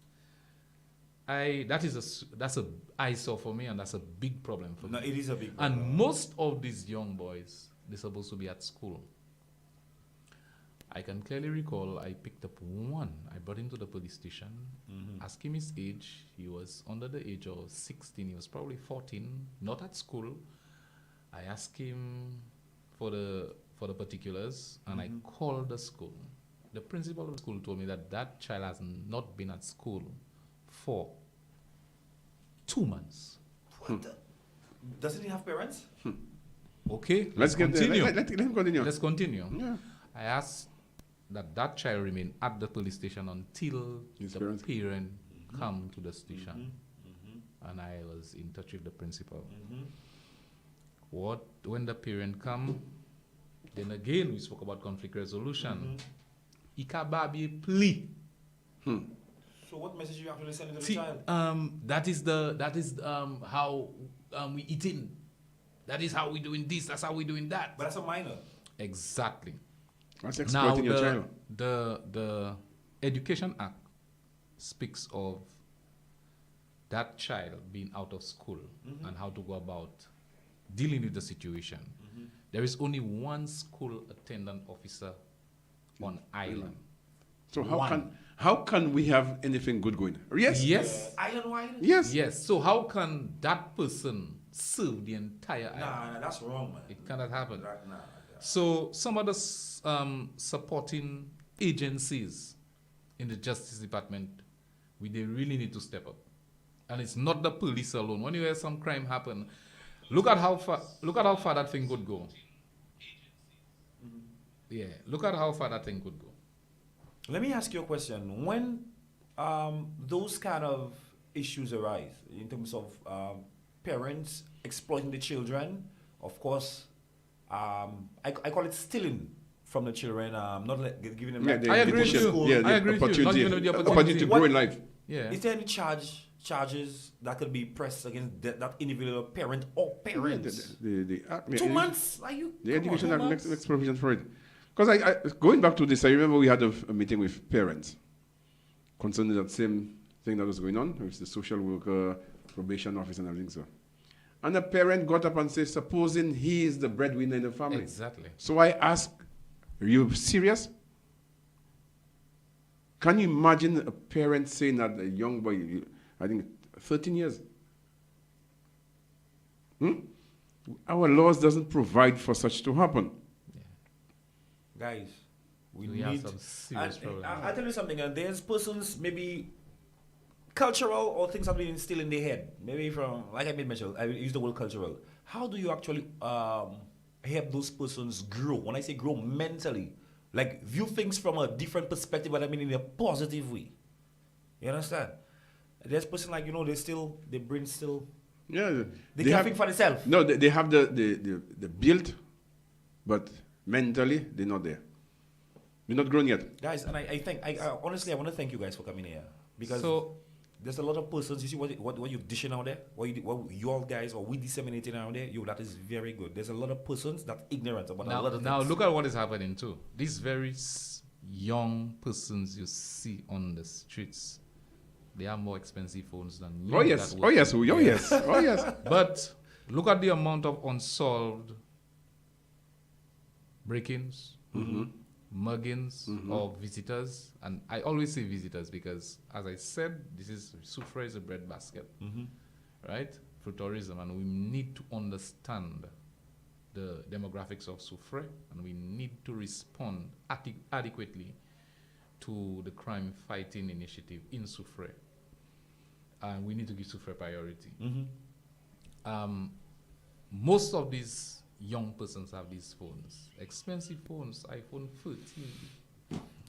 Speaker 7: That's a eyesore for me, and that's a big problem for me.
Speaker 1: No, it is a big problem.
Speaker 7: And most of these young boys, they're supposed to be at school. I can clearly recall I picked up one. I brought him to the police station, asked him his age. He was under the age of 16. He was probably 14, not at school. I asked him for the particulars, and I called the school. The principal of the school told me that child has not been at school for 2 months.
Speaker 1: Doesn't he have parents?
Speaker 7: Okay,
Speaker 6: Let's
Speaker 7: continue.
Speaker 6: Let him continue.
Speaker 7: Let's continue.
Speaker 6: Yeah.
Speaker 7: I asked that child remain at the police station until
Speaker 6: His
Speaker 7: the
Speaker 6: parents.
Speaker 7: parent come to the station. And I was in touch with the principal. When the parent come, then again we spoke about conflict resolution. Ikababi plea.
Speaker 1: So what message you actually sending to the
Speaker 7: See,
Speaker 1: child?
Speaker 7: that is how we eating. That is how we doing this. That's how we doing that.
Speaker 1: But that's a minor.
Speaker 7: Exactly.
Speaker 6: That's
Speaker 7: Now
Speaker 6: exploiting your child.
Speaker 7: the Education Act speaks of that child being out of school and how to go about dealing with the situation. There is only one school attendant officer on island.
Speaker 6: So
Speaker 7: One.
Speaker 6: how can we have anything good going? Yes.
Speaker 7: Yes.
Speaker 1: Island-wide?
Speaker 6: Yes.
Speaker 7: Yes. So how can that person serve the entire island?
Speaker 1: Nah, that's wrong, man.
Speaker 7: It cannot happen.
Speaker 1: Nah.
Speaker 7: So some of the supporting agencies in the Justice Department, they really need to step up. And it's not the police alone. When you hear some crime happen, look at how far that thing could go. Yeah, look at how far that thing could go.
Speaker 1: Let me ask you a question. When those kind of issues arise in terms of parents exploiting the children, of course, I call it stealing from the children, giving them.
Speaker 7: I agree with you.
Speaker 6: Yeah,
Speaker 7: I agree with you. Not giving them the
Speaker 6: opportunity to grow in life.
Speaker 7: Yeah.
Speaker 1: Is there any charges that could be pressed against that individual parent or parents?
Speaker 6: The
Speaker 1: 2 months? Are you?
Speaker 6: The
Speaker 1: come on,
Speaker 6: Education
Speaker 1: 2
Speaker 6: Act
Speaker 1: months?
Speaker 6: makes provision for it. Because I going back to this, I remember we had a meeting with parents concerning that same thing that was going on with the social worker, probation office, and everything. So, and the parent got up and said, supposing he is the breadwinner in the family.
Speaker 7: Exactly.
Speaker 6: So I asked, are you serious? Can you imagine a parent saying that a young boy, I think 13 years? Our laws doesn't provide for such to happen.
Speaker 1: Guys, we
Speaker 7: We have
Speaker 1: need.
Speaker 7: some serious problems.
Speaker 1: I tell you something, and there's persons maybe cultural or things have been instilled in their head. Maybe from, like I made mention, I use the word cultural. How do you actually help those persons grow? When I say grow mentally, like view things from a different perspective, but I mean in a positive way. You understand? There's person like, their brain still,
Speaker 6: Yeah,
Speaker 1: they can't think for themselves.
Speaker 6: No, they have the build, but mentally they're not there. We're not grown yet.
Speaker 1: Guys, and I think, honestly, I want to thank you guys for coming here. Because
Speaker 7: So
Speaker 1: there's a lot of persons, you see what you're dishing out there, what you all guys, or we disseminating out there, that is very good. There's a lot of persons that ignorant about a lot of
Speaker 7: now
Speaker 1: things.
Speaker 7: look at what is happening too. These very young persons you see on the streets, they have more expensive phones than you.
Speaker 6: Oh yes, oh yes, oh yes, oh yes.
Speaker 7: But look at the amount of unsolved break-ins, muggings of visitors. And I always say visitors because, as I said, Soufriere is a breadbasket, right? For tourism. And we need to understand the demographics of Soufriere, and we need to respond adequately to the crime fighting initiative in Soufriere. And we need to give Soufriere priority. Most of these young persons have these phones, expensive phones, iPhone 13.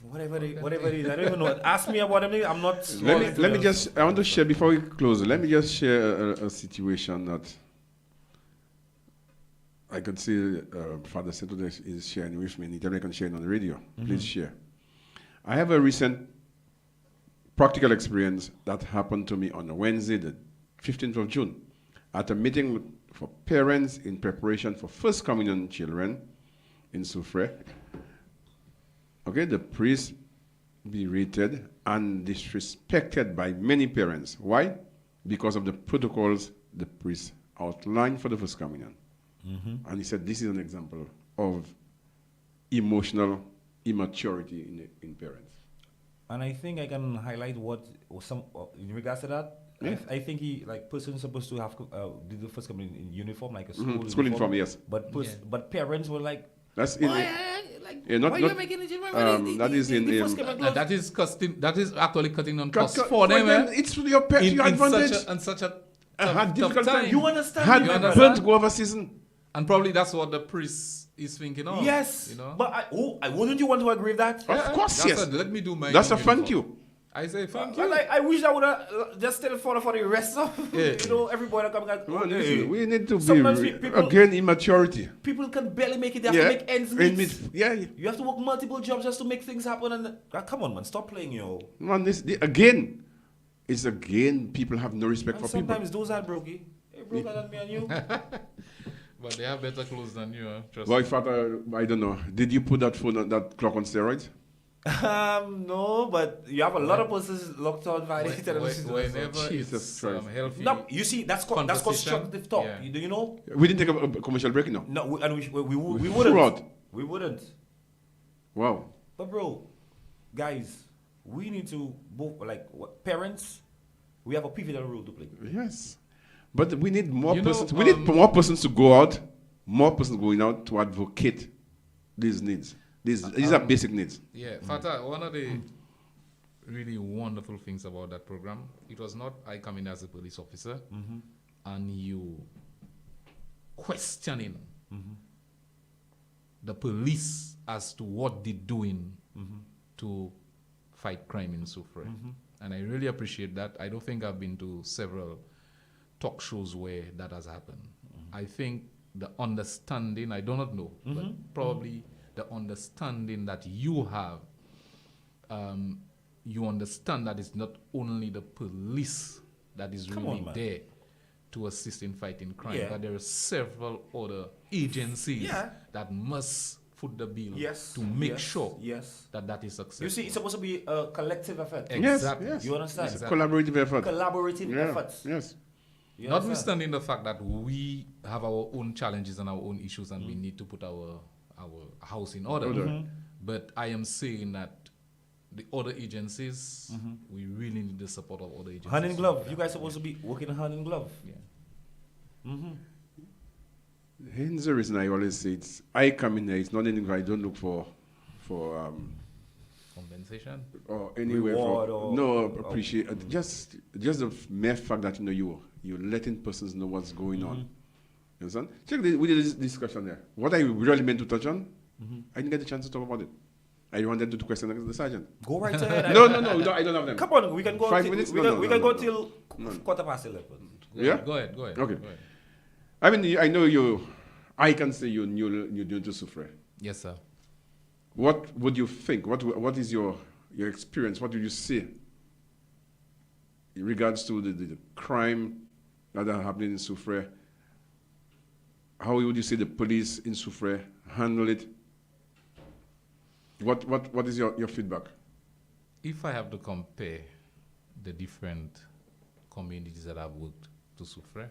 Speaker 1: Whatever it is, I don't even know. Ask me about them. I'm not.
Speaker 6: Let me just, I want to share, before we close, let me just share a situation that I could see Father Seto is sharing with me, and he tell me I can share it on the radio. Please share. I have a recent practical experience that happened to me on Wednesday, the 15th of June, at a meeting for parents in preparation for First Communion children in Soufriere. Okay, the priest berated and disrespected by many parents. Why? Because of the protocols the priest outlined for the First Communion. And he said this is an example of emotional immaturity in parents.
Speaker 1: And I think I can highlight what some in regards to that.
Speaker 6: Yeah.
Speaker 1: I think person supposed to have do the First Communion in uniform, like a school
Speaker 6: School uniform, yes.
Speaker 1: But parents were like,
Speaker 6: That's in
Speaker 1: why,
Speaker 6: not,
Speaker 1: why
Speaker 6: not,
Speaker 1: you making it?
Speaker 6: that is in
Speaker 7: That is costing. That is actually cutting on costs
Speaker 6: cut
Speaker 7: for them.
Speaker 6: it's your pet, your advantage.
Speaker 7: Such a
Speaker 6: had
Speaker 7: tough
Speaker 6: difficult time.
Speaker 7: time.
Speaker 1: You understand?
Speaker 6: Had
Speaker 1: me, my
Speaker 6: burnt
Speaker 1: brother?
Speaker 6: go over season.
Speaker 7: And probably that's what the priest is thinking of.
Speaker 1: Yes,
Speaker 7: you know.
Speaker 1: but wouldn't you want to agree with that?
Speaker 6: Of course,
Speaker 7: That's
Speaker 6: yes.
Speaker 7: let me do my.
Speaker 6: That's
Speaker 7: own
Speaker 6: a thank
Speaker 7: uniform.
Speaker 6: you.
Speaker 7: I say thank
Speaker 1: Well,
Speaker 7: you.
Speaker 1: I wish I would have just still follow for the rest of everybody come back.
Speaker 6: Well, listen, we need to
Speaker 1: Sometimes
Speaker 6: be
Speaker 1: people-
Speaker 6: again immaturity.
Speaker 1: People can barely make it. They have to make ends meet.
Speaker 6: Yeah.
Speaker 1: You have to work multiple jobs just to make things happen. And come on, man, stop playing, yo.
Speaker 6: Man, again, it's again people have no respect
Speaker 1: And
Speaker 6: for people.
Speaker 1: sometimes those are brokey. Hey, broker than me and you.
Speaker 7: But they have better clothes than you, trust
Speaker 6: Boy,
Speaker 7: me.
Speaker 6: Father, I don't know. Did you put that phone, that clock on steroids?
Speaker 1: No, but you have a lot of persons locked on by the television.
Speaker 7: Whenever
Speaker 6: Jesus
Speaker 7: it's
Speaker 6: Christ.
Speaker 7: healthy.
Speaker 1: No, you see, that's called constructive talk.
Speaker 7: Yeah.
Speaker 1: Do you know?
Speaker 6: We didn't take a commercial break, no.
Speaker 1: No, we
Speaker 6: We
Speaker 1: wouldn't.
Speaker 6: fraud.
Speaker 1: We wouldn't.
Speaker 6: Wow.
Speaker 1: But bro, guys, we need to both parents. We have a pivotal role to play.
Speaker 6: Yes. But we need more
Speaker 7: You know,
Speaker 6: persons. We need more persons to go out, more persons going out to advocate these needs. These are basic needs.
Speaker 7: Yeah, Fatah, one of the really wonderful things about that program, it was not I come in as a police officer and you questioning the police as to what they're doing to fight crime in Soufriere. And I really appreciate that. I don't think I've been to several talk shows where that has happened. I think the understanding, I do not know, but probably the understanding that you have, you understand that it's not only the police that is really
Speaker 1: man.
Speaker 7: there to assist in fighting crime,
Speaker 1: Yeah.
Speaker 7: but there are several other agencies
Speaker 1: Yeah.
Speaker 7: that must foot the bill
Speaker 1: Yes.
Speaker 7: to make
Speaker 1: yes,
Speaker 7: sure
Speaker 1: Yes.
Speaker 7: that is successful.
Speaker 1: You see, it's supposed to be a collective effort.
Speaker 7: Exactly.
Speaker 6: Yes.
Speaker 1: You understand?
Speaker 6: It's a collaborative effort.
Speaker 1: Collaborative
Speaker 6: Yeah.
Speaker 1: efforts.
Speaker 6: Yes.
Speaker 1: You understand?
Speaker 7: Notwithstanding the fact that we have our own challenges and our own issues and we need to put our house in order. But I am saying that the other agencies, we really need the support of other agencies.
Speaker 1: Hand in glove. You guys supposed to be working hand in glove.
Speaker 7: Yeah.
Speaker 6: Hence the reason I always say I come in here, it's not anything I don't look for
Speaker 7: Compensation.
Speaker 6: or anywhere
Speaker 1: Reward
Speaker 6: for
Speaker 1: or-
Speaker 6: no
Speaker 1: or-
Speaker 6: appreciate just the mere fact that you're letting persons know what's going on. You understand? Check we did this discussion there. What I really meant to touch on, I didn't get the chance to talk about it. I wanted to question the sergeant.
Speaker 1: Go right ahead.
Speaker 6: No, I don't have them.
Speaker 1: Come on, we can go.
Speaker 6: 5
Speaker 1: till-
Speaker 6: minutes?
Speaker 1: We
Speaker 6: No,
Speaker 1: can,
Speaker 6: no,
Speaker 1: we
Speaker 6: no,
Speaker 1: can
Speaker 6: no,
Speaker 1: go
Speaker 6: no.
Speaker 1: till quarter past 11.
Speaker 6: Yeah?
Speaker 7: Go ahead.
Speaker 6: Okay.
Speaker 7: Go ahead.
Speaker 6: I mean, I know I can say you're new to Soufriere.
Speaker 7: Yes, sir.
Speaker 6: What would you think? What is your experience? What do you see in regards to the crime that are happening in Soufriere? How would you say the police in Soufriere handle it? What is your feedback?
Speaker 7: If I have to compare the different communities that I've worked to Soufriere,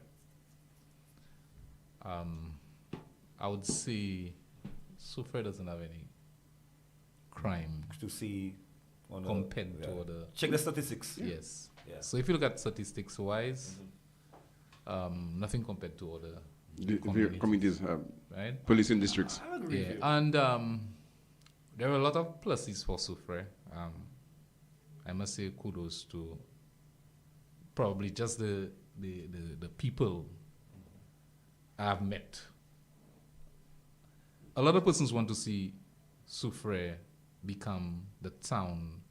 Speaker 7: I would say Soufriere doesn't have any crime
Speaker 1: To see. On
Speaker 7: compared to other.
Speaker 1: Check the statistics.
Speaker 7: Yes.
Speaker 1: Yeah.
Speaker 7: So if you look at statistics wise, nothing compared to other
Speaker 6: The
Speaker 7: communities,
Speaker 6: communities,
Speaker 7: right?
Speaker 6: policing districts.
Speaker 1: I agree with
Speaker 7: Yeah,
Speaker 1: you.
Speaker 7: and there are a lot of pluses for Soufriere. I must say kudos to probably just the people I've met. A lot of persons want to see Soufriere become the town.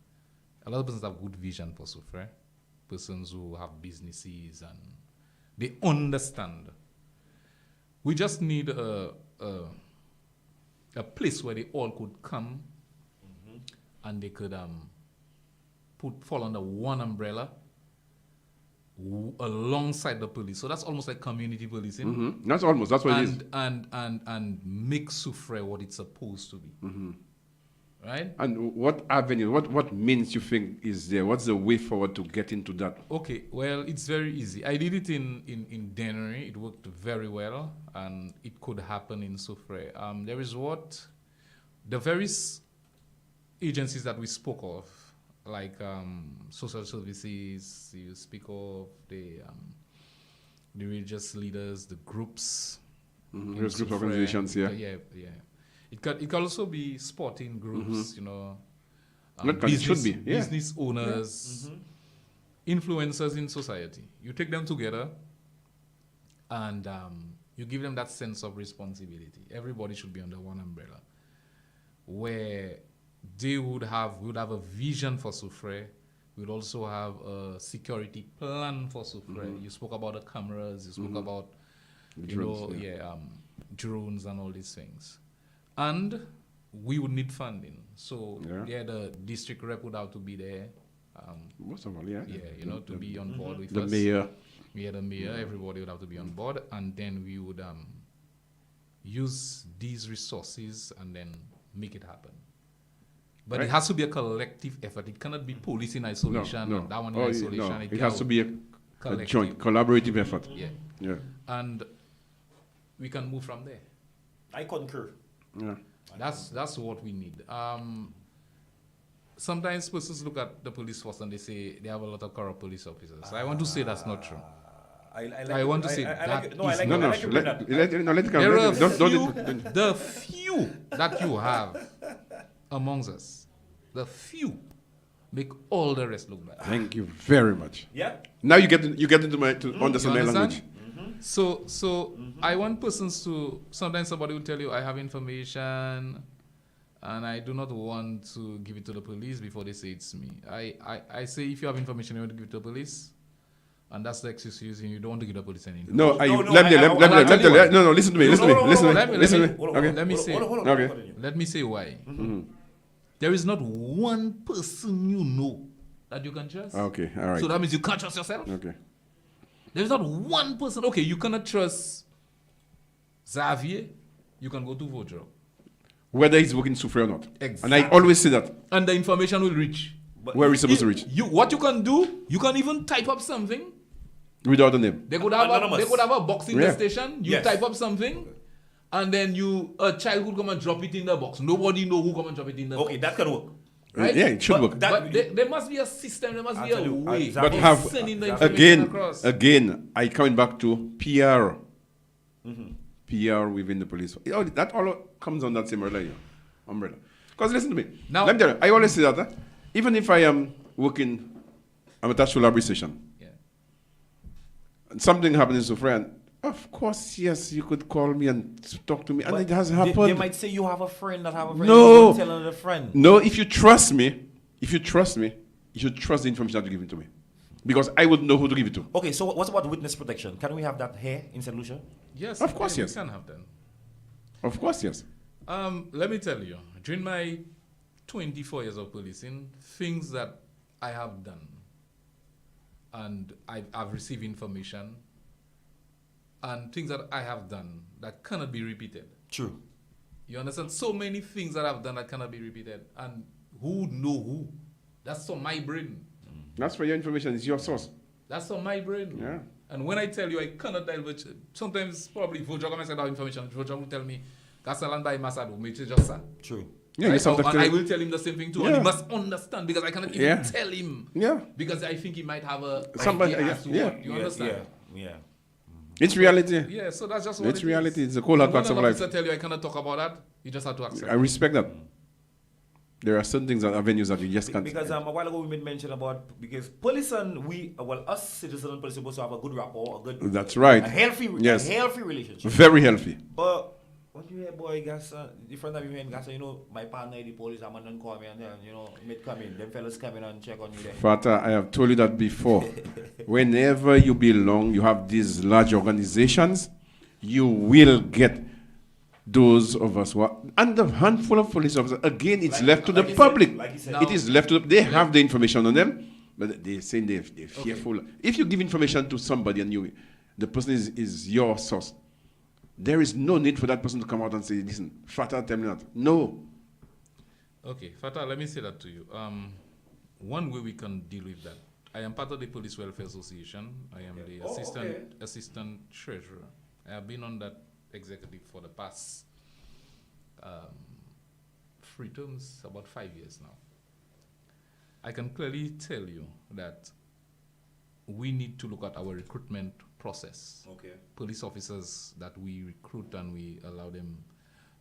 Speaker 7: A lot of persons have good vision for Soufriere. Persons who have businesses and they understand We just need a place where they all could come and they could fall under one umbrella alongside the police. So that's almost like community policing.
Speaker 6: That's what it is.
Speaker 7: And make Soufriere what it's supposed to be. Right?
Speaker 6: And what avenue, what means you think is there? What's the way forward to get into that?
Speaker 7: Okay, well, it's very easy. I did it in January. It worked very well, and it could happen in Soufriere. There is the various agencies that we spoke of, like social services, you speak of the religious leaders, the groups.
Speaker 6: Various group organizations, yeah.
Speaker 7: Yeah. It can also be sporting groups, you know. Business owners, influencers in society. You take them together and you give them that sense of responsibility. Everybody should be under one umbrella, where they would have a vision for Soufriere. We would also have a security plan for Soufriere. You spoke about the cameras. You spoke about drones and all these things. And we would need funding. So the district rep would have to be there.
Speaker 6: Most of all,
Speaker 7: to be on board with
Speaker 6: the
Speaker 7: us.
Speaker 6: Mayor.
Speaker 7: Yeah, the mayor. Everybody would have to be on board, and then we would use these resources and then make it happen. But it has to be a collective effort. It cannot be police in isolation and that one in isolation.
Speaker 6: No. It has to be a joint, collaborative effort.
Speaker 7: Yeah. And we can move from there.
Speaker 1: I concur.
Speaker 6: Yeah.
Speaker 7: That's what we need. Sometimes persons look at the police force and they say they have a lot of corrupt police officers. I want to say that's not true. I want to say that the few that you have amongst us, the few make all the rest look bad.
Speaker 6: Thank you very much.
Speaker 1: Yeah.
Speaker 6: Now you get into my understand my language.
Speaker 7: So I want persons to, sometimes somebody will tell you, I have information and I do not want to give it to the police before they say it's me. I say if you have information you want to give it to the police, and that's the excuse you're using, you don't want to give the police anything.
Speaker 6: No, listen to me.
Speaker 7: Let me say why. There is not one person you know that you can trust.
Speaker 6: Okay, all right.
Speaker 7: So that means you can't trust yourself?
Speaker 6: Okay.
Speaker 7: There's not one person. Okay, you cannot trust Xavier. You can go to Vojo.
Speaker 6: Whether he's working Soufriere or not.
Speaker 7: Exactly.
Speaker 6: And I always say that.
Speaker 7: And the information will reach.
Speaker 6: Where it's supposed to reach.
Speaker 7: What you can do, you can even type up something.
Speaker 6: Without the name.
Speaker 7: They could have a box in the station. You type up something. And then a child could come and drop it in the box. Nobody know who come and drop it in the box.
Speaker 1: Okay, that can work.
Speaker 7: Right?
Speaker 6: Yeah, it should work.
Speaker 7: But there must be a system. There must be a way.
Speaker 6: But
Speaker 7: sending the information across.
Speaker 6: Again, I coming back to PR. PR within the police. That all comes on that same umbrella. Because listen to me.
Speaker 7: Now,
Speaker 6: let me tell you, I always say that. Even if I am working, I'm attached to a library station.
Speaker 7: Yeah.
Speaker 6: And something happens to friend. Of course, yes, you could call me and talk to me, and it has happened.
Speaker 1: They might say you have a friend that have a friend.
Speaker 6: No.
Speaker 1: You tell another friend.
Speaker 6: No, if you trust me, you should trust the information that you give it to me. Because I would know who to give it to.
Speaker 1: Okay, so what about witness protection? Can we have that here in St. Lucia?
Speaker 7: Yes.
Speaker 6: Of course, yes.
Speaker 7: We can have that.
Speaker 6: Of course, yes.
Speaker 7: Let me tell you, during my 24 years of policing, things that I have done, and I've received information, and things that I have done that cannot be repeated.
Speaker 1: True.
Speaker 7: You understand? So many things that I've done that cannot be repeated. And who would know who? That's on my brain.
Speaker 6: That's for your information. It's your source.
Speaker 7: That's on my brain.
Speaker 6: Yeah.
Speaker 7: And when I tell you I cannot divulge, sometimes probably Vojo come and say that information. Vojo will tell me, Gasalan by Masado, which is just that.
Speaker 1: True.
Speaker 6: Yeah,
Speaker 7: right? And I will tell him the same thing too. And he must understand because I cannot even tell him.
Speaker 6: Yeah.
Speaker 7: Because I think he might have a
Speaker 6: somebody
Speaker 7: idea as to what. You understand?
Speaker 1: Yeah.
Speaker 6: It's reality.
Speaker 7: Yeah, so that's just what
Speaker 6: it's reality. It's a cold hard facts of life.
Speaker 7: When an officer tell you I cannot talk about that, you just have to accept.
Speaker 6: I respect that. There are certain things that avenues that you just can't.
Speaker 1: Because a while ago we made mention about, because police and us citizens and police are supposed to have a good rapport, a good.
Speaker 6: That's right.
Speaker 1: A healthy relationship.
Speaker 6: Very healthy.
Speaker 1: But what you hear, boy, guys, different time you hear, guys, my partner in the police, I'm gonna call me and mate come in, them fellas come in and check on you there.
Speaker 6: Fata, I have told you that before. Whenever you belong, you have these large organizations, you will get those of us who are, and the handful of police officers, again, it's left to the public. It is left to they have the information on them, but they're saying they're fearful. If you give information to somebody and the person is your source, there is no need for that person to come out and say, listen, Fatah, tell me that. No.
Speaker 7: Okay, Fatah, let me say that to you. One way we can deal with that, I am part of the Police Welfare Association. I am the assistant treasurer. I have been on that executive for the past 3 terms, about 5 years now. I can clearly tell you that we need to look at our recruitment process. Police officers that we recruit and we allow them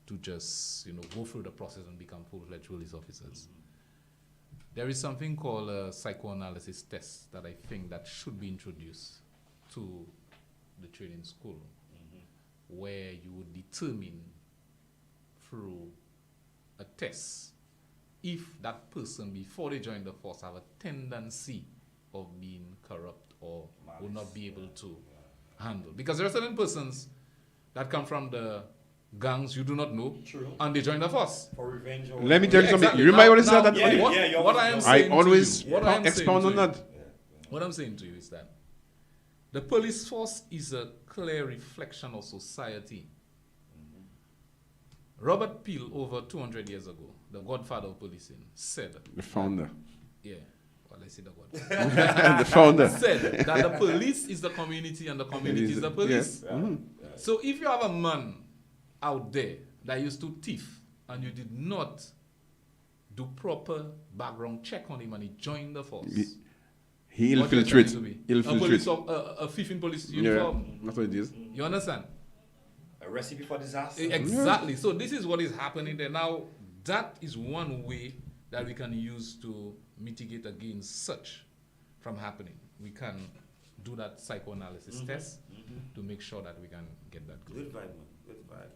Speaker 7: to just go through the process and become full-fledged police officers. There is something called a psychoanalysis test that I think that should be introduced to the training school, where you would determine through a test if that person, before they join the force, have a tendency of being corrupt or will not be able to handle. Because there are certain persons that come from the gangs you do not know, and they join the force.
Speaker 1: For revenge or...
Speaker 6: Let me tell you something. You remember what I said?
Speaker 7: What I am saying
Speaker 6: I always
Speaker 7: to you,
Speaker 6: expound on that.
Speaker 7: What I'm saying to you is that the police force is a clear reflection of society. Robert Peel, over 200 years ago, the godfather of policing, said...
Speaker 6: The founder.
Speaker 7: Yeah. Well, I say the godfather.
Speaker 6: The founder.
Speaker 7: Said that the police is the community and the community is the police.
Speaker 6: Yeah. Mm-hmm.
Speaker 7: So if you have a man out there that used to thief and you did not do proper background check on him and he joined the force...
Speaker 6: He infiltrates.
Speaker 7: A thief in police uniform.
Speaker 6: Yeah, that's what it is.
Speaker 7: You understand?
Speaker 1: A recipe for disaster.
Speaker 7: Exactly. So this is what is happening there. Now, that is one way that we can use to mitigate against such from happening. We can do that psychoanalysis test to make sure that we can get that going.
Speaker 1: Good vibe, man. Good vibe.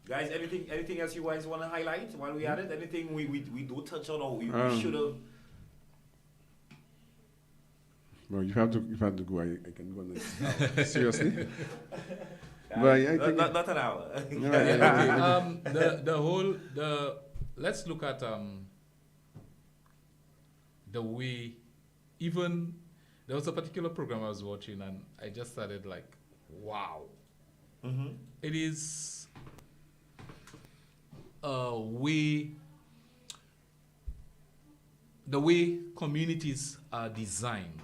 Speaker 1: Guys, anything else you guys want to highlight while we at it? Anything we do touch on or we should have?
Speaker 6: Well, you have to go. I can go now. Seriously? But I think
Speaker 1: not an hour.
Speaker 7: Okay. Let's look at the way, even there was a particular program I was watching and I just started like, wow. It is a way, the way communities are designed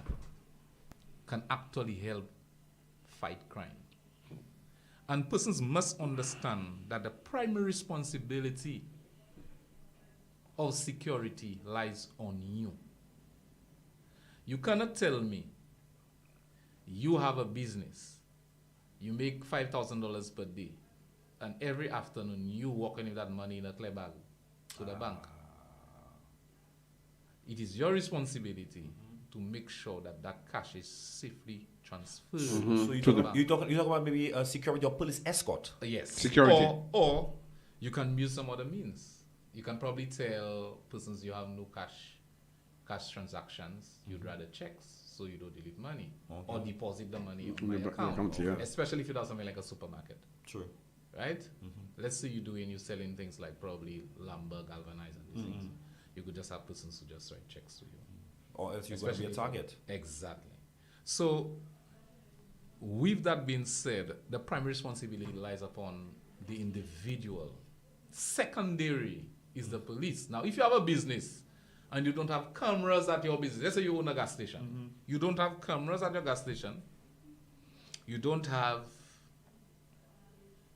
Speaker 7: can actually help fight crime. And persons must understand that the primary responsibility of security lies on you. You cannot tell me you have a business, you make $5,000 per day, and every afternoon you walk in with that money in a clear bag to the bank. It is your responsibility to make sure that that cash is safely transferred.
Speaker 1: So you talk about maybe a security or police escort.
Speaker 7: Yes.
Speaker 6: Security.
Speaker 7: Or you can use some other means. You can probably tell persons you have no cash transactions. You'd rather checks, so you don't delete money or deposit the money on my account. Especially if you do something like a supermarket.
Speaker 1: True.
Speaker 7: Right? Let's say you're selling things like probably lumber, galvanized, and these things. You could just have persons who just write checks to you.
Speaker 1: Or else you're going to be a target.
Speaker 7: Exactly. So, with that being said, the primary responsibility lies upon the individual. Secondary is the police. Now, if you have a business and you don't have cameras at your business, let's say you own a gas station. You don't have cameras at your gas station. You don't have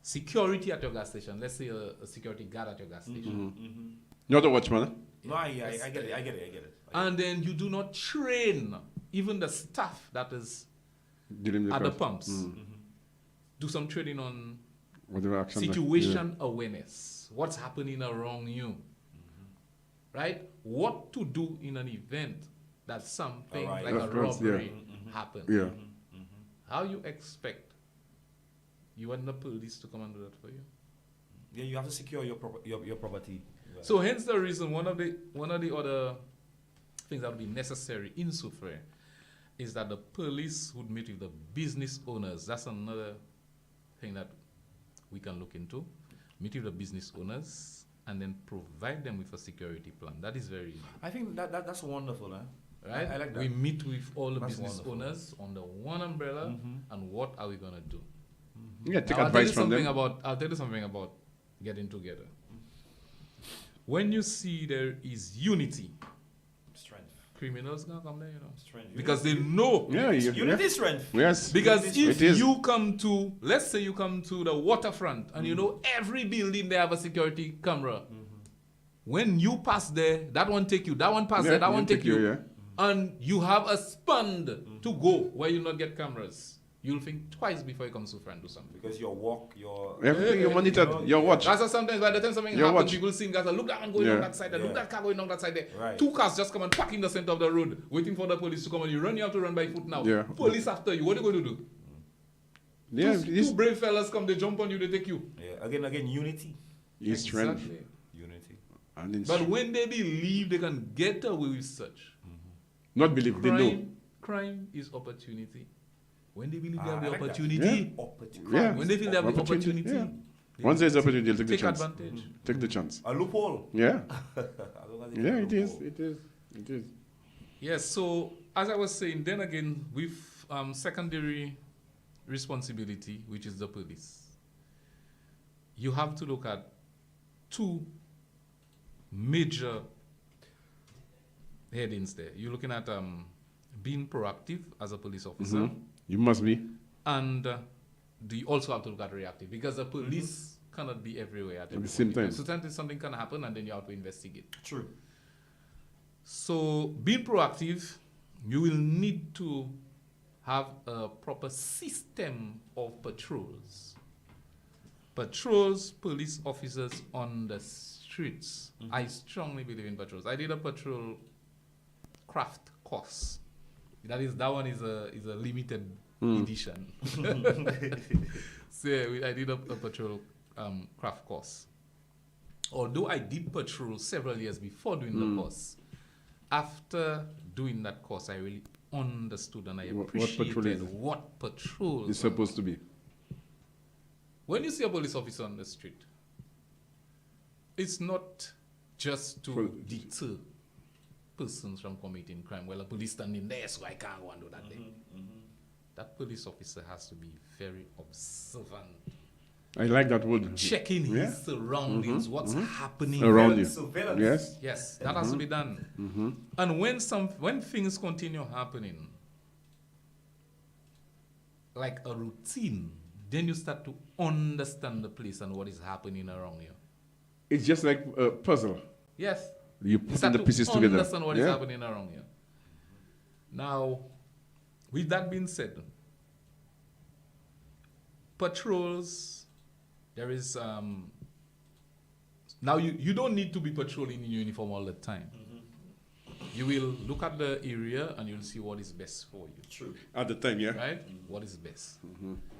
Speaker 7: security at your gas station. Let's say a security guard at your gas station.
Speaker 6: You're the watchman.
Speaker 1: No, I get it.
Speaker 7: And then you do not train even the staff that is at the pumps. Do some training on situation awareness. What's happening around you? Right? What to do in an event that something like a robbery happened. How you expect you and the police to come and do that for you?
Speaker 1: Yeah, you have to secure your property.
Speaker 7: So hence the reason one of the other things that would be necessary in Soufriere, is that the police would meet with the business owners. That's another thing that we can look into. Meet with the business owners and then provide them with a security plan. That is very
Speaker 1: I think that's wonderful,
Speaker 7: right.
Speaker 1: I like that.
Speaker 7: We meet with all the
Speaker 1: That's
Speaker 7: business
Speaker 1: wonderful.
Speaker 7: owners under one umbrella, and what are we gonna do?
Speaker 6: Yeah, take
Speaker 7: Now,
Speaker 6: advice from them.
Speaker 7: I'll tell you something about getting together. When you see there is unity,
Speaker 1: Strength.
Speaker 7: criminals gonna come there, you know,
Speaker 1: Strength.
Speaker 7: because they know.
Speaker 6: Yeah,
Speaker 1: Unity strength.
Speaker 6: Yes.
Speaker 7: Because
Speaker 1: It
Speaker 7: if
Speaker 6: is.
Speaker 7: you come to, let's say you come to the waterfront and you know every building they have a security camera. When you pass there, that one take you, that one pass there, that one take you.
Speaker 6: Yeah.
Speaker 7: And you have a span to go where you not get cameras. You'll think twice before you come to Soufriere and do something.
Speaker 1: Because your walk, your
Speaker 6: Everything you monitored, your watch.
Speaker 7: That's why sometimes by the time something
Speaker 6: Your
Speaker 7: happens,
Speaker 6: watch.
Speaker 7: people see guys look that one going
Speaker 6: Yeah.
Speaker 7: on that side, look that car going on that side there.
Speaker 1: Right.
Speaker 7: 2 cars just come and park in the center of the road, waiting for the police to come and you run, you have to run by foot now.
Speaker 6: Yeah.
Speaker 7: Police after you, what are you going to do?
Speaker 6: Yeah,
Speaker 7: Two brave fellas come, they jump on you, they take you.
Speaker 1: again unity.
Speaker 6: is strength.
Speaker 7: Exactly.
Speaker 1: Unity.
Speaker 6: And it's
Speaker 7: But when they believe they can get away with such,
Speaker 6: not believe, they know.
Speaker 7: crime is opportunity. When they believe they
Speaker 1: Ah,
Speaker 7: have
Speaker 1: I
Speaker 7: the
Speaker 1: like that.
Speaker 7: opportunity,
Speaker 1: Opportunity.
Speaker 6: Yeah.
Speaker 7: when they feel they have the opportunity,
Speaker 6: Yeah.
Speaker 7: they
Speaker 6: Once there's opportunity, they'll take the
Speaker 7: take
Speaker 6: chance.
Speaker 7: advantage.
Speaker 6: Take the chance.
Speaker 1: A loophole.
Speaker 6: Yeah.
Speaker 1: As long as
Speaker 6: Yeah,
Speaker 1: a
Speaker 6: it is.
Speaker 1: loophole.
Speaker 6: It is. It is.
Speaker 7: Yes, so as I was saying, then again, with secondary responsibility, which is the police, you have to look at 2 major headings there. You're looking at being proactive as a police officer,
Speaker 6: You must be.
Speaker 7: and you also have to look at reactive, because the police cannot be everywhere at
Speaker 6: the same time.
Speaker 7: So sometimes something can happen, and then you have to investigate.
Speaker 1: True.
Speaker 7: So, being proactive, you will need to have a proper system of patrols. Patrols, police officers on the streets. I strongly believe in patrols. I did a patrol craft course. That one is a limited edition. So yeah, I did a patrol craft course. Although I did patrol several years before doing the course, after doing that course, I really understood and I
Speaker 6: What
Speaker 7: appreciated
Speaker 6: patrol is?
Speaker 7: what patrols
Speaker 6: It's supposed to be.
Speaker 7: When you see a police officer on the street, it's not just to
Speaker 6: For-
Speaker 7: deter persons from committing crime. Well, a police standing there, so I can't go and do that thing. That police officer has to be very observant,
Speaker 6: I like that word.
Speaker 7: checking
Speaker 6: Yeah.
Speaker 7: his surroundings, what's happening
Speaker 6: Around you.
Speaker 1: Surveillance.
Speaker 6: Yes.
Speaker 7: Yes, that has to be done. And when things continue happening, like a routine, then you start to understand the place and what is happening around you.
Speaker 6: It's just like a puzzle.
Speaker 7: Yes.
Speaker 6: You
Speaker 7: You
Speaker 6: put
Speaker 7: start
Speaker 6: the
Speaker 7: to
Speaker 6: pieces together.
Speaker 7: understand what is
Speaker 6: Yeah.
Speaker 7: happening around you. Now, with that being said, patrols, there is now you don't need to be patrolling in uniform all the time. You will look at the area and you'll see what is best for you.
Speaker 1: True.
Speaker 6: At the time, yeah.
Speaker 7: Right? What is best.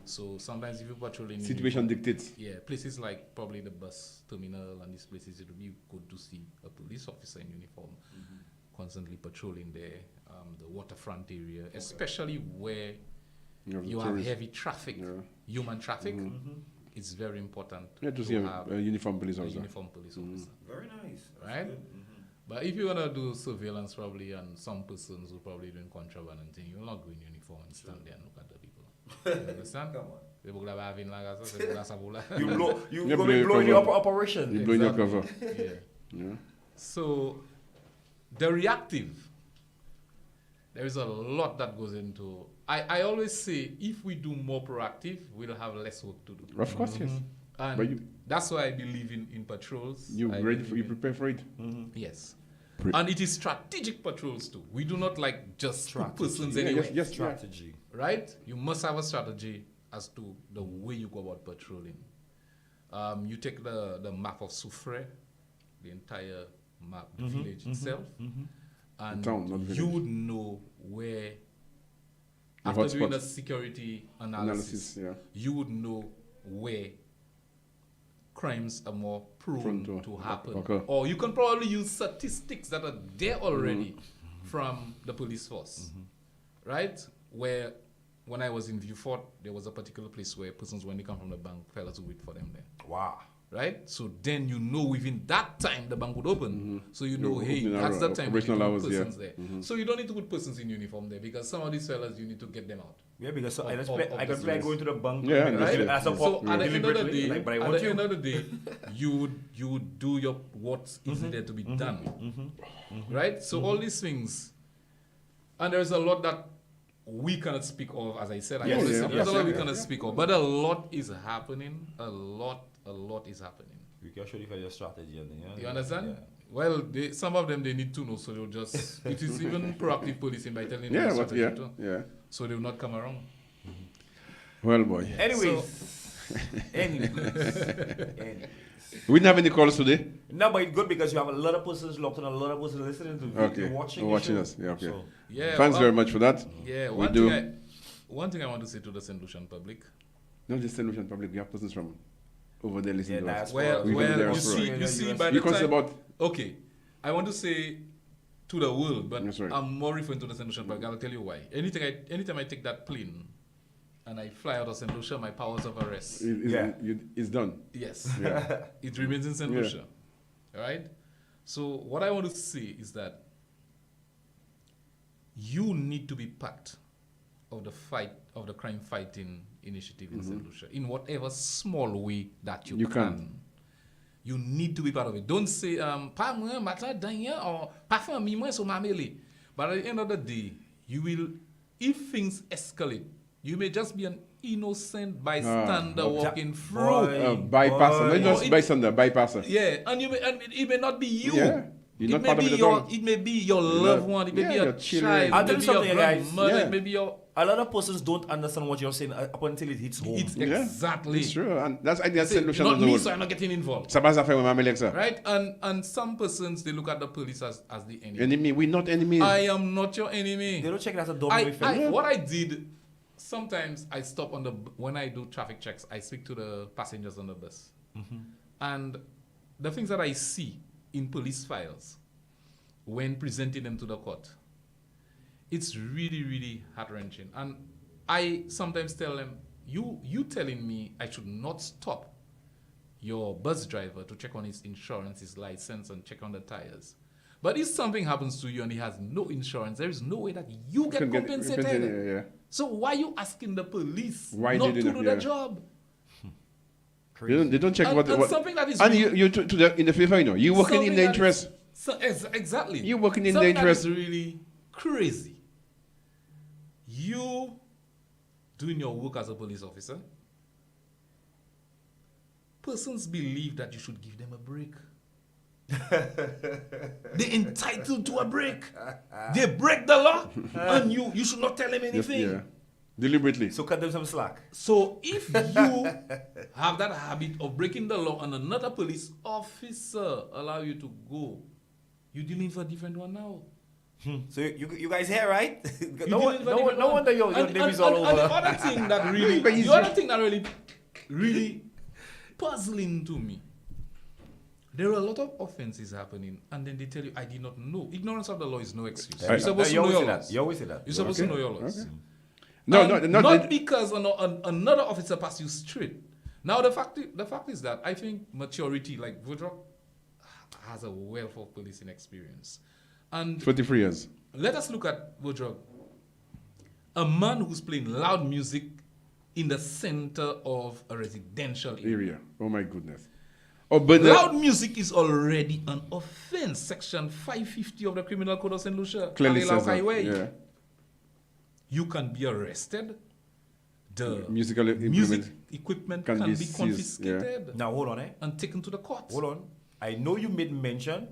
Speaker 7: So sometimes if you patrol in
Speaker 6: Situation dictates.
Speaker 7: yeah, places like probably the bus terminal and these places, it would be good to see a police officer in uniform constantly patrolling there. The waterfront area, especially where you have
Speaker 6: tourists.
Speaker 7: heavy traffic,
Speaker 6: Yeah.
Speaker 7: human traffic. It's very important
Speaker 6: Yeah, to see
Speaker 7: have
Speaker 6: a uniform police
Speaker 7: a
Speaker 6: officer.
Speaker 7: uniform police officer.
Speaker 1: Very nice. That's
Speaker 7: Right?
Speaker 1: good.
Speaker 7: But if you're gonna do surveillance probably and some persons who probably doing contraband and thing, you'll not go in uniform and stand there and look at the people. You understand?
Speaker 1: Come on.
Speaker 7: They book la bavin la gasa, they book la sabula.
Speaker 1: You blow. You
Speaker 6: Yeah,
Speaker 1: gonna
Speaker 6: blow your
Speaker 1: blow in your
Speaker 6: cover.
Speaker 1: operation.
Speaker 6: You blow in your
Speaker 7: Exactly.
Speaker 6: cover.
Speaker 7: Yeah.
Speaker 6: Yeah.
Speaker 7: So, the reactive, there is a lot that goes into. I always say, if we do more proactive, we'll have less work to do.
Speaker 6: Of course, yes.
Speaker 7: And
Speaker 6: But you-
Speaker 7: that's why I believe in patrols.
Speaker 6: You
Speaker 7: I
Speaker 6: ready?
Speaker 7: believe
Speaker 6: For, you
Speaker 7: in-
Speaker 6: prepare for it.
Speaker 7: Yes.
Speaker 6: Pre-
Speaker 7: And it is strategic patrols too. We do not like just put persons
Speaker 6: Yeah,
Speaker 7: anywhere.
Speaker 6: yes,
Speaker 1: Strategy.
Speaker 7: Right? You must have a strategy as to the way you go about patrolling. You take the map of Soufriere, the entire map, the village itself, and
Speaker 6: town, not village.
Speaker 7: you would know where,
Speaker 6: The
Speaker 7: after doing
Speaker 6: hotspots.
Speaker 7: a security analysis,
Speaker 6: Yeah.
Speaker 7: you would know where crimes are more prone
Speaker 6: Prone to
Speaker 7: to happen.
Speaker 6: occur.
Speaker 7: Or you can probably use statistics that are there already from the police force. right? Where when I was in Viewfort, there was a particular place where persons, when they come from the bank, fellas would wait for them there.
Speaker 1: Wow.
Speaker 7: Right? So then you know within that time the bank would open. So you know, hey,
Speaker 6: opening
Speaker 7: that's the
Speaker 6: hour,
Speaker 7: time we need to
Speaker 6: operational
Speaker 7: put
Speaker 6: hours, yeah.
Speaker 7: persons there. So you don't need to put persons in uniform there because some of these fellas, you need to get them out.
Speaker 1: Yeah, because
Speaker 7: Of-
Speaker 1: I
Speaker 7: of-
Speaker 1: can
Speaker 7: of
Speaker 1: play
Speaker 7: this.
Speaker 1: going to the bank.
Speaker 6: Yeah,
Speaker 1: and
Speaker 6: right.
Speaker 1: as a
Speaker 7: So
Speaker 1: pop,
Speaker 7: at the end of the
Speaker 1: deliberately,
Speaker 7: day,
Speaker 1: like, but I
Speaker 7: at
Speaker 1: want
Speaker 7: the
Speaker 1: you.
Speaker 7: end of the day, you would do your what is needed to be done, right? So all these things, and there's a lot that we cannot speak of. As I said, I
Speaker 1: Yes,
Speaker 7: always
Speaker 1: yeah,
Speaker 7: say there's
Speaker 1: yes,
Speaker 7: a lot we
Speaker 1: yeah,
Speaker 7: cannot speak of, but a lot is happening. A lot is happening.
Speaker 1: You can show you your strategy. And yeah.
Speaker 7: You understand?
Speaker 1: Yeah.
Speaker 7: Well, some of them they need to know, so they'll just. It is even proactive policing by telling them
Speaker 6: Yeah,
Speaker 7: the
Speaker 6: but
Speaker 7: strategy
Speaker 6: yeah,
Speaker 7: too.
Speaker 6: yeah.
Speaker 7: So they will not come around.
Speaker 6: Well, boy.
Speaker 1: Anyways. Anyways.
Speaker 6: We didn't have any calls today.
Speaker 1: No, but it's good because you have a lot of persons locked and a lot of persons listening to
Speaker 6: Okay.
Speaker 1: watching
Speaker 6: Watching
Speaker 1: the show.
Speaker 6: us. Yeah, okay.
Speaker 1: So,
Speaker 7: Yeah.
Speaker 6: Thanks
Speaker 7: well,
Speaker 6: very much for that.
Speaker 7: Yeah.
Speaker 6: We do.
Speaker 7: One thing I want to say to the St. Lucian public.
Speaker 6: Not just St. Lucian public. We have persons from over there listening
Speaker 1: yeah,
Speaker 6: to us.
Speaker 1: that's
Speaker 7: Well,
Speaker 6: We can do the
Speaker 7: you
Speaker 6: diaspora.
Speaker 7: see,
Speaker 1: Yeah,
Speaker 7: you see,
Speaker 1: US.
Speaker 7: by
Speaker 6: You
Speaker 7: the
Speaker 6: consider
Speaker 7: time.
Speaker 6: about
Speaker 7: Okay, I want to say to the world, but
Speaker 6: That's right.
Speaker 7: I'm more referring to the St. Lucian public. I'll tell you why. Anytime I take that plane and I fly out of St. Lucia, my powers of arrest.
Speaker 6: it's done.
Speaker 7: Yes.
Speaker 6: Yeah.
Speaker 7: It remains in St.
Speaker 6: Yeah.
Speaker 7: Lucia. All right? So what I want to say is that you need to be part of the crime fighting initiative in St. Lucia in whatever small way that you
Speaker 6: You
Speaker 7: can.
Speaker 6: can.
Speaker 7: You need to be part of it. Don't say pa moi matla danya or pa famille moi so mamele. But at the end of the day, you will, if things escalate, you may just be an innocent bystander walking through.
Speaker 6: Bypasser. Not just
Speaker 7: Or it-
Speaker 6: bystander, bypasser.
Speaker 7: Yeah, and it may not be you.
Speaker 6: Yeah. You're not part of it at all.
Speaker 7: It may be your loved one. It may
Speaker 6: Yeah,
Speaker 7: be
Speaker 6: your
Speaker 7: your
Speaker 6: children.
Speaker 7: child.
Speaker 1: I'll
Speaker 7: It
Speaker 1: tell
Speaker 7: may
Speaker 1: you
Speaker 7: be your
Speaker 1: something, guys.
Speaker 7: grandmother.
Speaker 6: Yeah.
Speaker 7: It may be your.
Speaker 1: a lot of persons don't understand what you're saying up until it hits home.
Speaker 7: It's
Speaker 6: Yeah.
Speaker 7: exactly.
Speaker 6: It's true. And that's I guess
Speaker 7: See,
Speaker 6: St. Lucian
Speaker 7: not
Speaker 6: on the
Speaker 7: me,
Speaker 6: road.
Speaker 7: so I'm not getting involved.
Speaker 6: Sabah's affair with my Alexa.
Speaker 7: Right? And some persons, they look at the police as the enemy.
Speaker 6: Enemy. We're not enemies.
Speaker 7: I am not your enemy.
Speaker 1: They don't check it as a domino effect.
Speaker 7: What I did, sometimes I stop when I do traffic checks, I speak to the passengers on the bus. And the things that I see in police files when presenting them to the court, it's really, really heart-wrenching. And I sometimes tell them, you telling me I should not stop your bus driver to check on his insurance, his license, and check on the tires. But if something happens to you and he has no insurance, there is no way that you get compensated.
Speaker 6: Yeah.
Speaker 7: So why are you asking the police
Speaker 6: Why
Speaker 7: not
Speaker 6: they
Speaker 7: to
Speaker 6: didn't-
Speaker 7: do the
Speaker 6: yeah.
Speaker 7: job?
Speaker 6: They don't check
Speaker 7: And-
Speaker 6: what.
Speaker 7: and something that is
Speaker 6: And
Speaker 7: really-
Speaker 6: you in the favor, you're working in
Speaker 7: Something
Speaker 6: the
Speaker 7: that
Speaker 6: interest.
Speaker 7: Exactly.
Speaker 6: You're working in the
Speaker 7: Something that
Speaker 6: interest.
Speaker 7: is really crazy. You doing your work as a police officer. Persons believe that you should give them a break. They're entitled to a break. They break the law, and you should not tell them anything.
Speaker 6: Yeah. Deliberately.
Speaker 1: So cut them some slack.
Speaker 7: So if you have that habit of breaking the law and another police officer allow you to go, you're dealing for a different one now.
Speaker 1: So you guys here, right?
Speaker 7: You're
Speaker 1: no
Speaker 7: dealing for a different
Speaker 1: no
Speaker 7: one.
Speaker 1: wonder your
Speaker 7: And-
Speaker 1: name is
Speaker 7: and-
Speaker 1: all
Speaker 7: and
Speaker 1: over.
Speaker 7: the other thing that really,
Speaker 6: But
Speaker 7: the other thing that really puzzling to me, there are a lot of offenses happening, and then they tell you, I did not know. Ignorance of the law is no excuse. You're supposed to know your laws.
Speaker 1: You always say that.
Speaker 7: You're supposed to know your laws.
Speaker 6: No,
Speaker 7: Not because another officer passed you straight. Now the fact is that I think maturity, like Woodrow, has a wealth of policing experience, and
Speaker 6: 23 years.
Speaker 7: let us look at Woodrow, a man who's playing loud music in the center of a residential area.
Speaker 6: Area. Oh my goodness. Oh, but
Speaker 7: Loud music is already an offense. Section 550 of the Criminal Code of St. Lucia.
Speaker 6: clearly
Speaker 7: Kalilau
Speaker 6: says that.
Speaker 7: Highway.
Speaker 6: Yeah.
Speaker 7: You can be arrested. The
Speaker 6: Musical
Speaker 7: music
Speaker 6: implement
Speaker 7: equipment
Speaker 6: can
Speaker 7: can
Speaker 6: be
Speaker 7: be
Speaker 6: seized,
Speaker 7: confiscated
Speaker 1: Now hold on,
Speaker 7: and taken to the court.
Speaker 1: Hold on. I know you made mention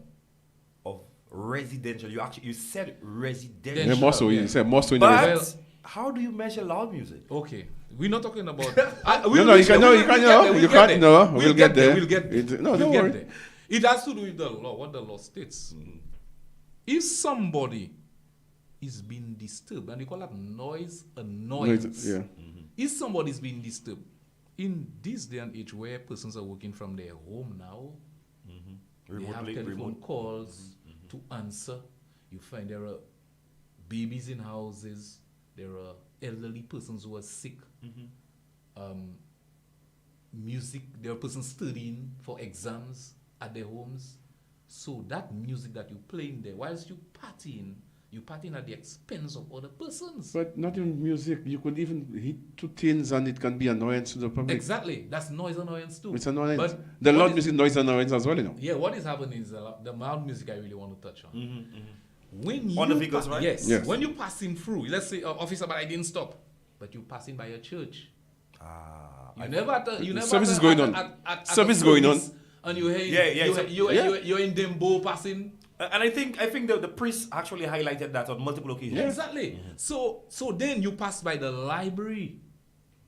Speaker 1: of residential. You said residential.
Speaker 6: Yeah, more so.
Speaker 7: Yeah.
Speaker 6: You said more so in the
Speaker 1: But
Speaker 6: rest.
Speaker 1: how do you measure loud music?
Speaker 7: Okay, we're not talking about.
Speaker 6: No, you can't. No, we'll get there.
Speaker 7: We'll get there.
Speaker 6: No,
Speaker 7: We'll
Speaker 6: don't
Speaker 7: get
Speaker 6: worry.
Speaker 7: there. It has to do with the law, what the law states. If somebody is being disturbed, and you call that noise annoyance.
Speaker 6: Yeah.
Speaker 7: If somebody is being disturbed, in this day and age where persons are working from their home now, they have telephone calls to answer. You find there are babies in houses, there are elderly persons who are sick. Music, there are persons studying for exams at their homes. So that music that you playing there, whilst you partying at the expense of other persons.
Speaker 6: But not even music. You could even hit two tunes and it can be annoyance to the public.
Speaker 7: Exactly. That's noise annoyance too.
Speaker 6: It's annoyance.
Speaker 7: But
Speaker 6: The
Speaker 7: what
Speaker 6: loud
Speaker 7: is-
Speaker 6: music noise annoyance as well, you know.
Speaker 7: Yeah, what is happening is the loud music I really want to touch on. When you
Speaker 1: On the vehicles, right?
Speaker 7: Yes.
Speaker 6: Yes.
Speaker 7: When you passing through, let's say, officer, but I didn't stop. But you passing by a church. You never
Speaker 6: Service is going on. Service is going on.
Speaker 7: And you hear
Speaker 1: Yeah,
Speaker 7: you're in Dembo passing.
Speaker 1: And I think the priest actually highlighted that on multiple occasions.
Speaker 7: Exactly. So then you pass by the library,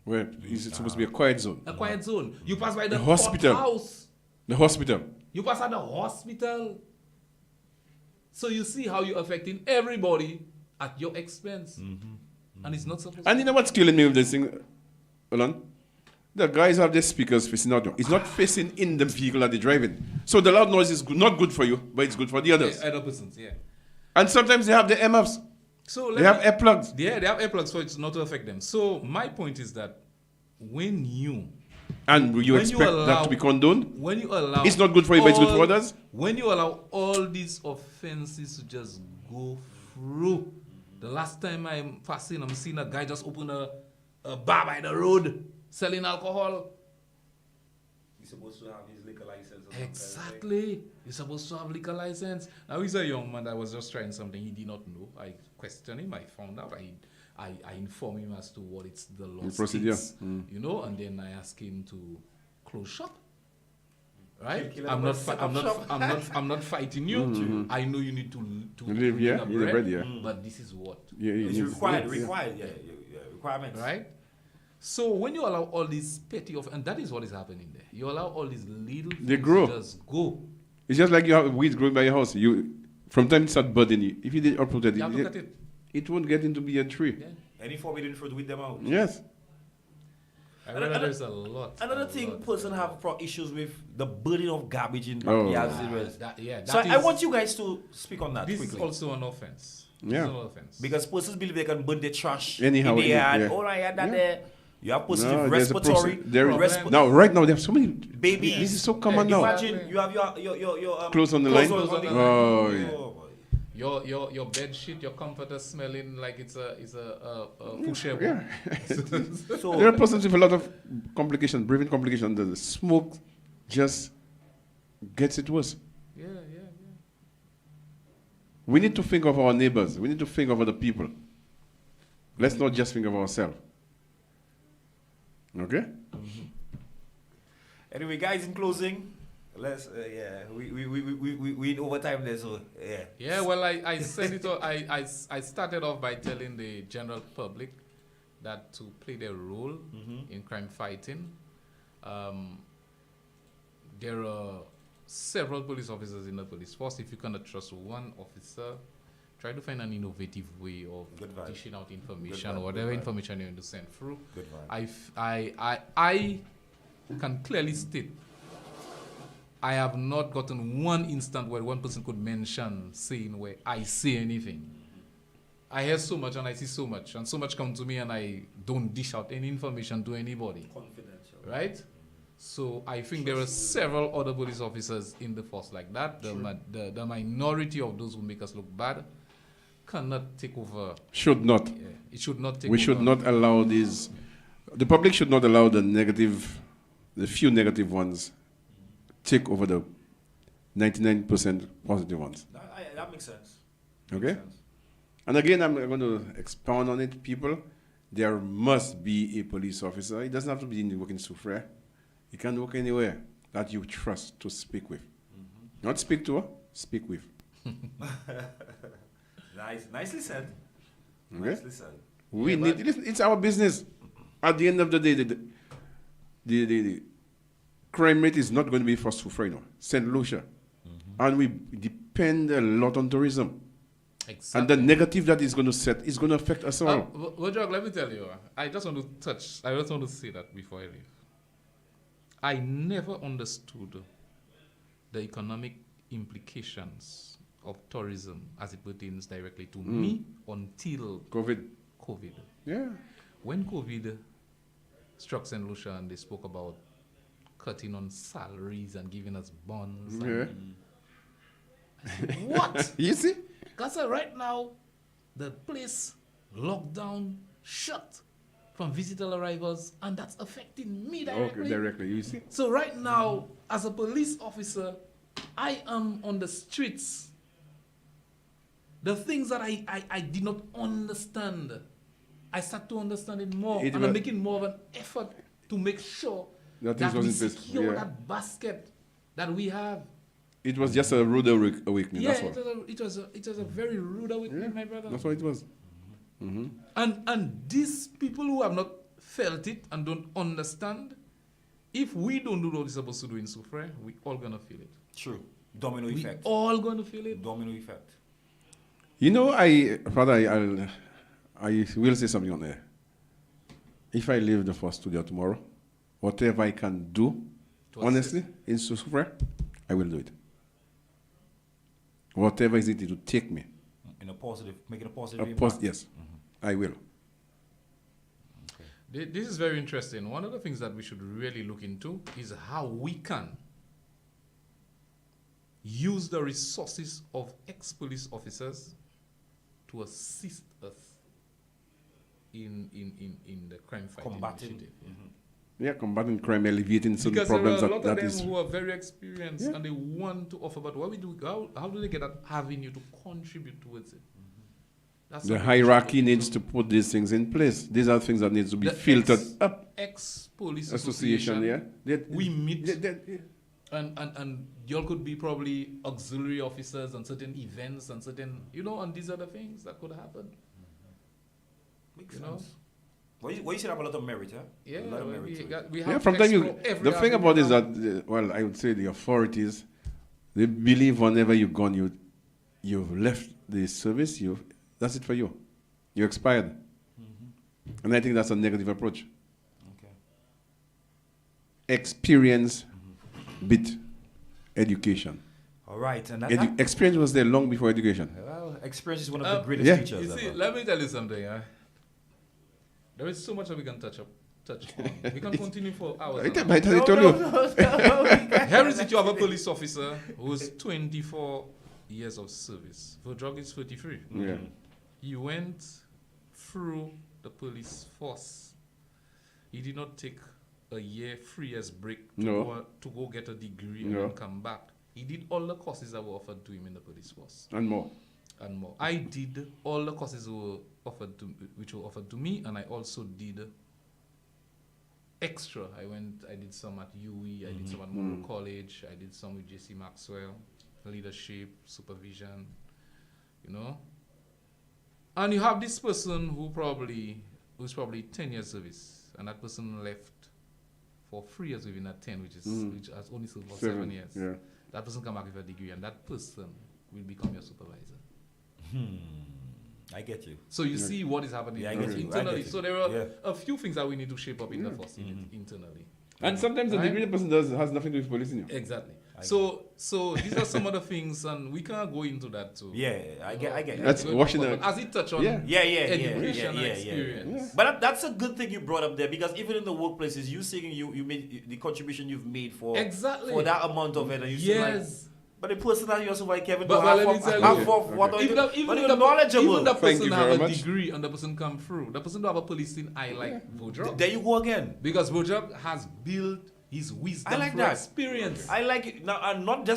Speaker 6: Where is it supposed to be a quiet zone?
Speaker 7: a quiet zone. You pass by the
Speaker 6: hospital.
Speaker 7: courthouse.
Speaker 6: The hospital.
Speaker 7: You pass at the hospital. So you see how you're affecting everybody at your expense. And it's not supposed
Speaker 6: And you know what's killing me with this thing? Hold on. The guys have their speakers facing out. It's not facing in the vehicle that they're driving. So the loud noise is not good for you, but it's good for the others.
Speaker 7: other persons, yeah.
Speaker 6: And sometimes they have the MFs.
Speaker 7: So
Speaker 6: They have earplugs.
Speaker 7: Yeah, they have earplugs for it not to affect them. So my point is that when you
Speaker 6: And you expect that to be condoned?
Speaker 7: when you allow
Speaker 6: It's not good for you, but it's good for others?
Speaker 7: When you allow all these offenses to just go through. The last time I'm passing, I'm seeing a guy just open a bar by the road selling alcohol.
Speaker 1: He's supposed to have his liquor license.
Speaker 7: Exactly. You're supposed to have liquor license. Now he's a young man that was just trying something he did not know. I questioned him. I found out. I informed him as to what it's the law
Speaker 6: The procedure.
Speaker 7: states, you know, and then I asked him to close shop. Right?
Speaker 1: Kill
Speaker 7: I'm
Speaker 1: him
Speaker 7: not,
Speaker 1: with
Speaker 7: fi- I'm
Speaker 1: set-up
Speaker 7: not, I'm not fighting you. I know you need to
Speaker 6: live, yeah,
Speaker 7: up
Speaker 6: you live
Speaker 7: bread,
Speaker 6: bread, yeah.
Speaker 7: but this is what.
Speaker 6: Yeah,
Speaker 1: It's
Speaker 6: yeah,
Speaker 1: required,
Speaker 6: yeah.
Speaker 1: requirements.
Speaker 7: Right? So when you allow all these petty and that is what is happening there. You allow all these little
Speaker 6: They
Speaker 7: things
Speaker 6: grow.
Speaker 7: to just go.
Speaker 6: It's just like you have weeds growing by your house. From time to start budding. If you didn't uproot
Speaker 7: You have to cut
Speaker 6: it,
Speaker 7: it.
Speaker 6: it won't get into be a tree.
Speaker 7: Yeah.
Speaker 1: Any forbidden fruit with them out.
Speaker 6: Yes.
Speaker 7: I realize there's a lot.
Speaker 1: Another
Speaker 7: a
Speaker 1: thing,
Speaker 7: lot.
Speaker 1: person have issues with the burden of garbage in
Speaker 6: Oh.
Speaker 1: backyards. So
Speaker 7: that
Speaker 1: I
Speaker 7: is-
Speaker 1: want you guys to speak on that
Speaker 7: This
Speaker 1: quickly.
Speaker 7: is also an offense.
Speaker 6: Yeah.
Speaker 7: It's an offense.
Speaker 1: Because persons believe they can burn their trash
Speaker 6: Anyhow,
Speaker 1: in the yard.
Speaker 6: yeah.
Speaker 1: Oh, I had that
Speaker 6: Yeah.
Speaker 1: there. You have persons
Speaker 6: No,
Speaker 1: with
Speaker 6: there's a
Speaker 1: respiratory.
Speaker 6: process. There is-
Speaker 7: problem.
Speaker 6: Now, right now, they have so many.
Speaker 1: Babies.
Speaker 6: This is so common now.
Speaker 1: Imagine you have your
Speaker 6: Clothes on the line.
Speaker 1: clothes on the
Speaker 6: Oh,
Speaker 1: line.
Speaker 6: yeah.
Speaker 1: boy.
Speaker 7: Your bed sheet, your comforter smelling like it's a pusher.
Speaker 6: Yeah.
Speaker 1: So
Speaker 6: There are persons with a lot of complications, breathing complications. The smoke just gets it worse.
Speaker 7: Yeah.
Speaker 6: We need to think of our neighbors. We need to think of other people. Let's not just think of ourselves. Okay?
Speaker 1: anyway, guys, in closing, let's we in overtime there, so yeah.
Speaker 7: Yeah, well, I said it. I started off by telling the general public that to play their role in crime fighting, there are several police officers in the police force. If you cannot trust one officer, try to find an innovative way of
Speaker 1: Good vibe.
Speaker 7: dishing out information
Speaker 1: Good vibe,
Speaker 7: or whatever
Speaker 1: good vibe.
Speaker 7: information you want to send through.
Speaker 1: Good vibe.
Speaker 7: I can clearly state I have not gotten one instant where one person could mention saying where I say anything. I hear so much and I see so much, and so much come to me and I don't dish out any information to anybody.
Speaker 1: Confidential.
Speaker 7: Right? So I think there are several other police officers in the force like that. The minority of those who make us look bad cannot take over.
Speaker 6: Should not.
Speaker 7: Yeah, it should not take
Speaker 6: We
Speaker 7: over.
Speaker 6: should not allow these. The public should not allow the few negative ones take over the 99% positive ones.
Speaker 1: That makes sense.
Speaker 6: Okay?
Speaker 1: Makes sense.
Speaker 6: And again, I'm going to expound on it, people. There must be a police officer. It doesn't have to be working Soufriere. He can work anywhere that you trust to speak with. Not speak to her, speak with.
Speaker 1: Nicely said.
Speaker 6: Okay?
Speaker 1: Nicely said.
Speaker 6: We need, listen, it's our business. At the end of the day, the crime rate is not going to be for Soufriere, St. Lucia. And we depend a lot on tourism.
Speaker 7: Exactly.
Speaker 6: And the negative that is going to set is going to affect us all.
Speaker 7: Wojak, let me tell you, I just want to say that before I leave. I never understood the economic implications of tourism as it pertains directly to me until
Speaker 6: COVID.
Speaker 7: COVID.
Speaker 6: Yeah.
Speaker 7: When COVID struck St. Lucia and they spoke about cutting on salaries and giving us bonds.
Speaker 6: Yeah.
Speaker 7: I said, what?
Speaker 6: You see?
Speaker 7: Because right now, the place locked down, shut from visitor arrivals, and that's affecting me directly.
Speaker 6: Okay, directly. You see?
Speaker 7: So right now, as a police officer, I am on the streets. The things that I did not understand, I start to understand it more.
Speaker 6: It
Speaker 7: and
Speaker 6: was-
Speaker 7: I'm making more of an effort to make sure
Speaker 6: That
Speaker 7: that
Speaker 6: things
Speaker 7: we
Speaker 6: was in place,
Speaker 7: secure
Speaker 6: yeah.
Speaker 7: that basket that we have.
Speaker 6: It was just a rude awakening.
Speaker 7: Yeah,
Speaker 6: That's all.
Speaker 7: it was a very rude awakening, my brother.
Speaker 6: That's what it was.
Speaker 7: And these people who have not felt it and don't understand, if we don't do what we're supposed to do in Soufriere, we all gonna feel it.
Speaker 1: True. Domino
Speaker 7: We
Speaker 1: effect.
Speaker 7: all gonna feel it.
Speaker 1: Domino effect.
Speaker 6: You know, Father, I will say something on there. If I leave the first studio tomorrow, whatever I can do,
Speaker 7: To
Speaker 6: honestly, in Soufriere, I will do it. Whatever is it to take me.
Speaker 1: In a positive, making a positive impact.
Speaker 6: Yes, I will.
Speaker 7: This is very interesting. One of the things that we should really look into is how we can use the resources of ex-police officers to assist us in the crime fighting
Speaker 1: Combating.
Speaker 7: initiative.
Speaker 6: Yeah, combating crime, alleviating some
Speaker 7: Because there are
Speaker 6: problems
Speaker 7: a lot of
Speaker 6: that
Speaker 7: them
Speaker 6: is.
Speaker 7: who are very experienced and they want to offer, but what we do, how do they get that avenue to contribute towards it? That's
Speaker 6: The
Speaker 7: something we should
Speaker 6: hierarchy
Speaker 7: look
Speaker 6: needs
Speaker 7: into.
Speaker 6: to put these things in place. These are things that needs to be
Speaker 7: The
Speaker 6: filtered up.
Speaker 7: Ex-police
Speaker 6: Association, yeah.
Speaker 7: We meet
Speaker 6: Yeah.
Speaker 7: and y'all could be probably auxiliary officers on certain events and certain, and these are the things that could happen.
Speaker 1: Makes
Speaker 7: You know?
Speaker 1: sense. Well, you should have a lot of merit, huh?
Speaker 7: Yeah,
Speaker 1: a lot of merit. to it.
Speaker 7: we have
Speaker 6: Yeah,
Speaker 7: to
Speaker 6: from time
Speaker 7: explore every
Speaker 6: the thing
Speaker 7: avenue
Speaker 6: about is
Speaker 7: now.
Speaker 6: that, I would say the authorities, they believe whenever you've gone, you've left the service, that's it for you. You expired. And I think that's a negative approach.
Speaker 1: Okay.
Speaker 6: Experience bit education.
Speaker 1: All right, and that,
Speaker 6: Experience was there long before education.
Speaker 1: well, experience is one of the greatest
Speaker 6: yeah.
Speaker 1: features.
Speaker 7: You see,
Speaker 1: ever.
Speaker 7: let me tell you something. There is so much that we can touch on. We can continue for hours. and hours.
Speaker 6: I told you.
Speaker 7: Here is it, you have a police officer who is 24 years of service. For drug is 33.
Speaker 6: Yeah.
Speaker 7: He went through the police force. He did not take a year, 3 years break to go get a degree and then come back. He did all the courses that were offered to him in the police force.
Speaker 6: And more.
Speaker 7: And more. I did all the courses which were offered to me, and I also did extra. I did some at UE, I did some at Monroe College, I did some with JC Maxwell, leadership, supervision, And you have this person who's probably 10 years service, and that person left for 3 years within that 10, which has only served for 7 years.
Speaker 6: Yeah.
Speaker 7: That person come back with a degree, and that person will become your supervisor.
Speaker 1: I get you.
Speaker 7: So you see what is happening
Speaker 1: Yeah, I get you.
Speaker 7: internally.
Speaker 1: I get you.
Speaker 7: So there are
Speaker 1: Yeah.
Speaker 7: a few things that we need to shape up in the force internally.
Speaker 6: And sometimes the
Speaker 7: Right?
Speaker 6: degree the person has nothing to do with policing you.
Speaker 7: Exactly. So these are some of the things, and we can't go into that too.
Speaker 1: Yeah, I get it.
Speaker 6: That's washing
Speaker 7: But
Speaker 6: the.
Speaker 7: as it touch on
Speaker 6: Yeah.
Speaker 7: education and experience.
Speaker 1: But that's a good thing you brought up there, because even in the workplaces, you saying you made the contribution you've made for
Speaker 7: Exactly.
Speaker 1: that amount of it, and you say like,
Speaker 7: Yes.
Speaker 1: but the person that you're like Kevin,
Speaker 7: But
Speaker 1: half
Speaker 7: let me
Speaker 1: of
Speaker 7: tell
Speaker 1: half
Speaker 7: you.
Speaker 1: of what
Speaker 7: Even
Speaker 1: but
Speaker 7: the
Speaker 1: you're knowledgeable.
Speaker 7: even the
Speaker 6: Thank
Speaker 7: person
Speaker 6: you
Speaker 7: have
Speaker 6: very
Speaker 7: a
Speaker 6: much.
Speaker 7: degree and the person come through. The person don't have a policing eye like Vojrok.
Speaker 1: There you go again.
Speaker 7: Because Vojrok has built his wisdom
Speaker 1: I like
Speaker 7: through
Speaker 1: that.
Speaker 7: experience.
Speaker 1: I like it now, and not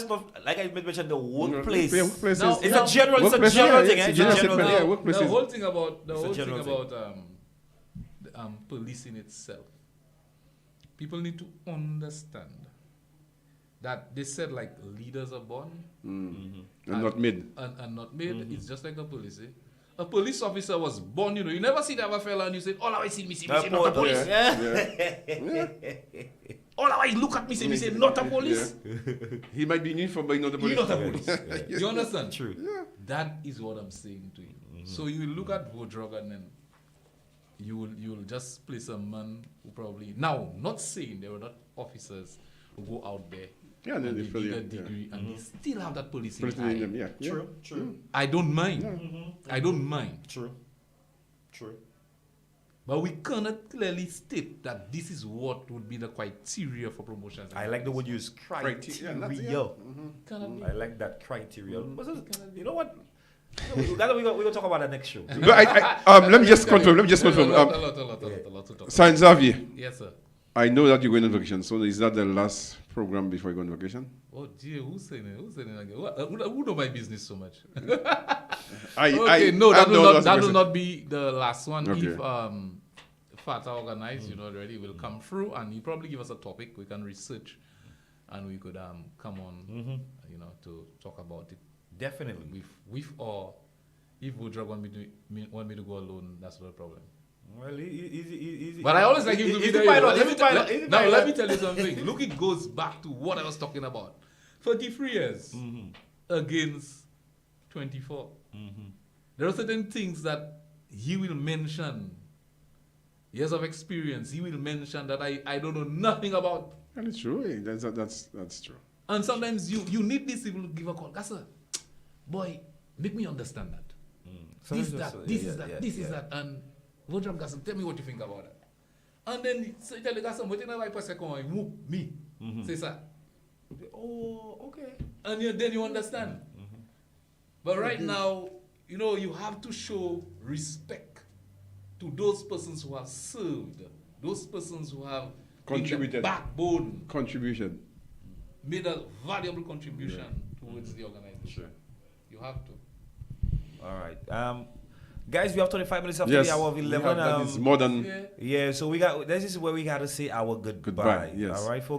Speaker 1: like I mentioned the workplace.
Speaker 6: Workplaces.
Speaker 7: Now-
Speaker 1: It's a general
Speaker 6: Workplace,
Speaker 1: thing.
Speaker 6: yeah,
Speaker 1: eh?
Speaker 6: it's
Speaker 1: It's
Speaker 6: a
Speaker 1: a
Speaker 6: general
Speaker 1: general
Speaker 6: statement,
Speaker 1: thing.
Speaker 6: yeah, workplaces.
Speaker 7: The whole thing about
Speaker 1: It's a general
Speaker 7: policing itself. People need to understand that they said like leaders are born
Speaker 6: And not mid.
Speaker 7: and not made. It's just like the police. A police officer was born, you never see that fella and you say, all I see, not a police. All I look at me, say, not a police.
Speaker 6: He might be in uniform, but not the police.
Speaker 7: You're not a police. You understand?
Speaker 1: True.
Speaker 7: That is what I'm saying to you. So you will look at Vojrok and then you will just place a man who probably, now, not saying there were not officers who go out there
Speaker 6: Yeah,
Speaker 7: and
Speaker 6: then
Speaker 7: they
Speaker 6: they fill
Speaker 7: did a
Speaker 6: in, yeah.
Speaker 7: degree and they still have that policing
Speaker 6: Policing
Speaker 7: eye.
Speaker 6: in them, yeah. Yeah.
Speaker 1: True.
Speaker 7: I don't mind. I don't mind.
Speaker 1: True.
Speaker 7: But we cannot clearly state that this is what would be the criteria for promotions.
Speaker 1: I like the word use criteria.
Speaker 7: Cannot be.
Speaker 1: I like that criteria. You know what? We're gonna talk about that next show.
Speaker 6: But let me just confirm. Saint Xavier,
Speaker 7: Yes, sir.
Speaker 6: I know that you're going on vacation, so is that the last program before you go on vacation?
Speaker 7: Oh dear, who's saying it? Who's saying it again? Who know my business so much?
Speaker 6: No,
Speaker 7: that will not be the last one.
Speaker 6: Okay.
Speaker 7: If FATA organized, already will come through, and he probably give us a topic we can research, and we could come on, to talk about it.
Speaker 1: Definitely.
Speaker 7: With or if Woodruff want me to go alone, that's not a problem.
Speaker 1: Well, easy.
Speaker 7: But I always like him to be there.
Speaker 1: Now
Speaker 7: Let me tell you something. Look, it goes back to what I was talking about. 33 years against 24. There are certain things that he will mention. Years of experience, he will mention that I don't know nothing about.
Speaker 6: And it's true. That's true.
Speaker 7: And sometimes you need these people to give a call. Gasa, boy, make me understand that. This is that. And Woodruff Gasa, tell me what you think about that. And then so you tell the Gasa, what you know, I pass a call, me. Say, sir. Oh, okay. And then you understand. But right now, you have to show respect to those persons who have served, those persons who have
Speaker 6: Contributed.
Speaker 7: Backbone.
Speaker 6: Contribution.
Speaker 7: Made a valuable contribution towards the organization.
Speaker 6: Sure.
Speaker 7: You have to.
Speaker 1: All right. Guys, we have 25 minutes after the hour of 11.
Speaker 6: That is more than...
Speaker 1: Yeah, so this is where we got to say our goodbye.
Speaker 6: Goodbye, yes.
Speaker 1: All right, folks.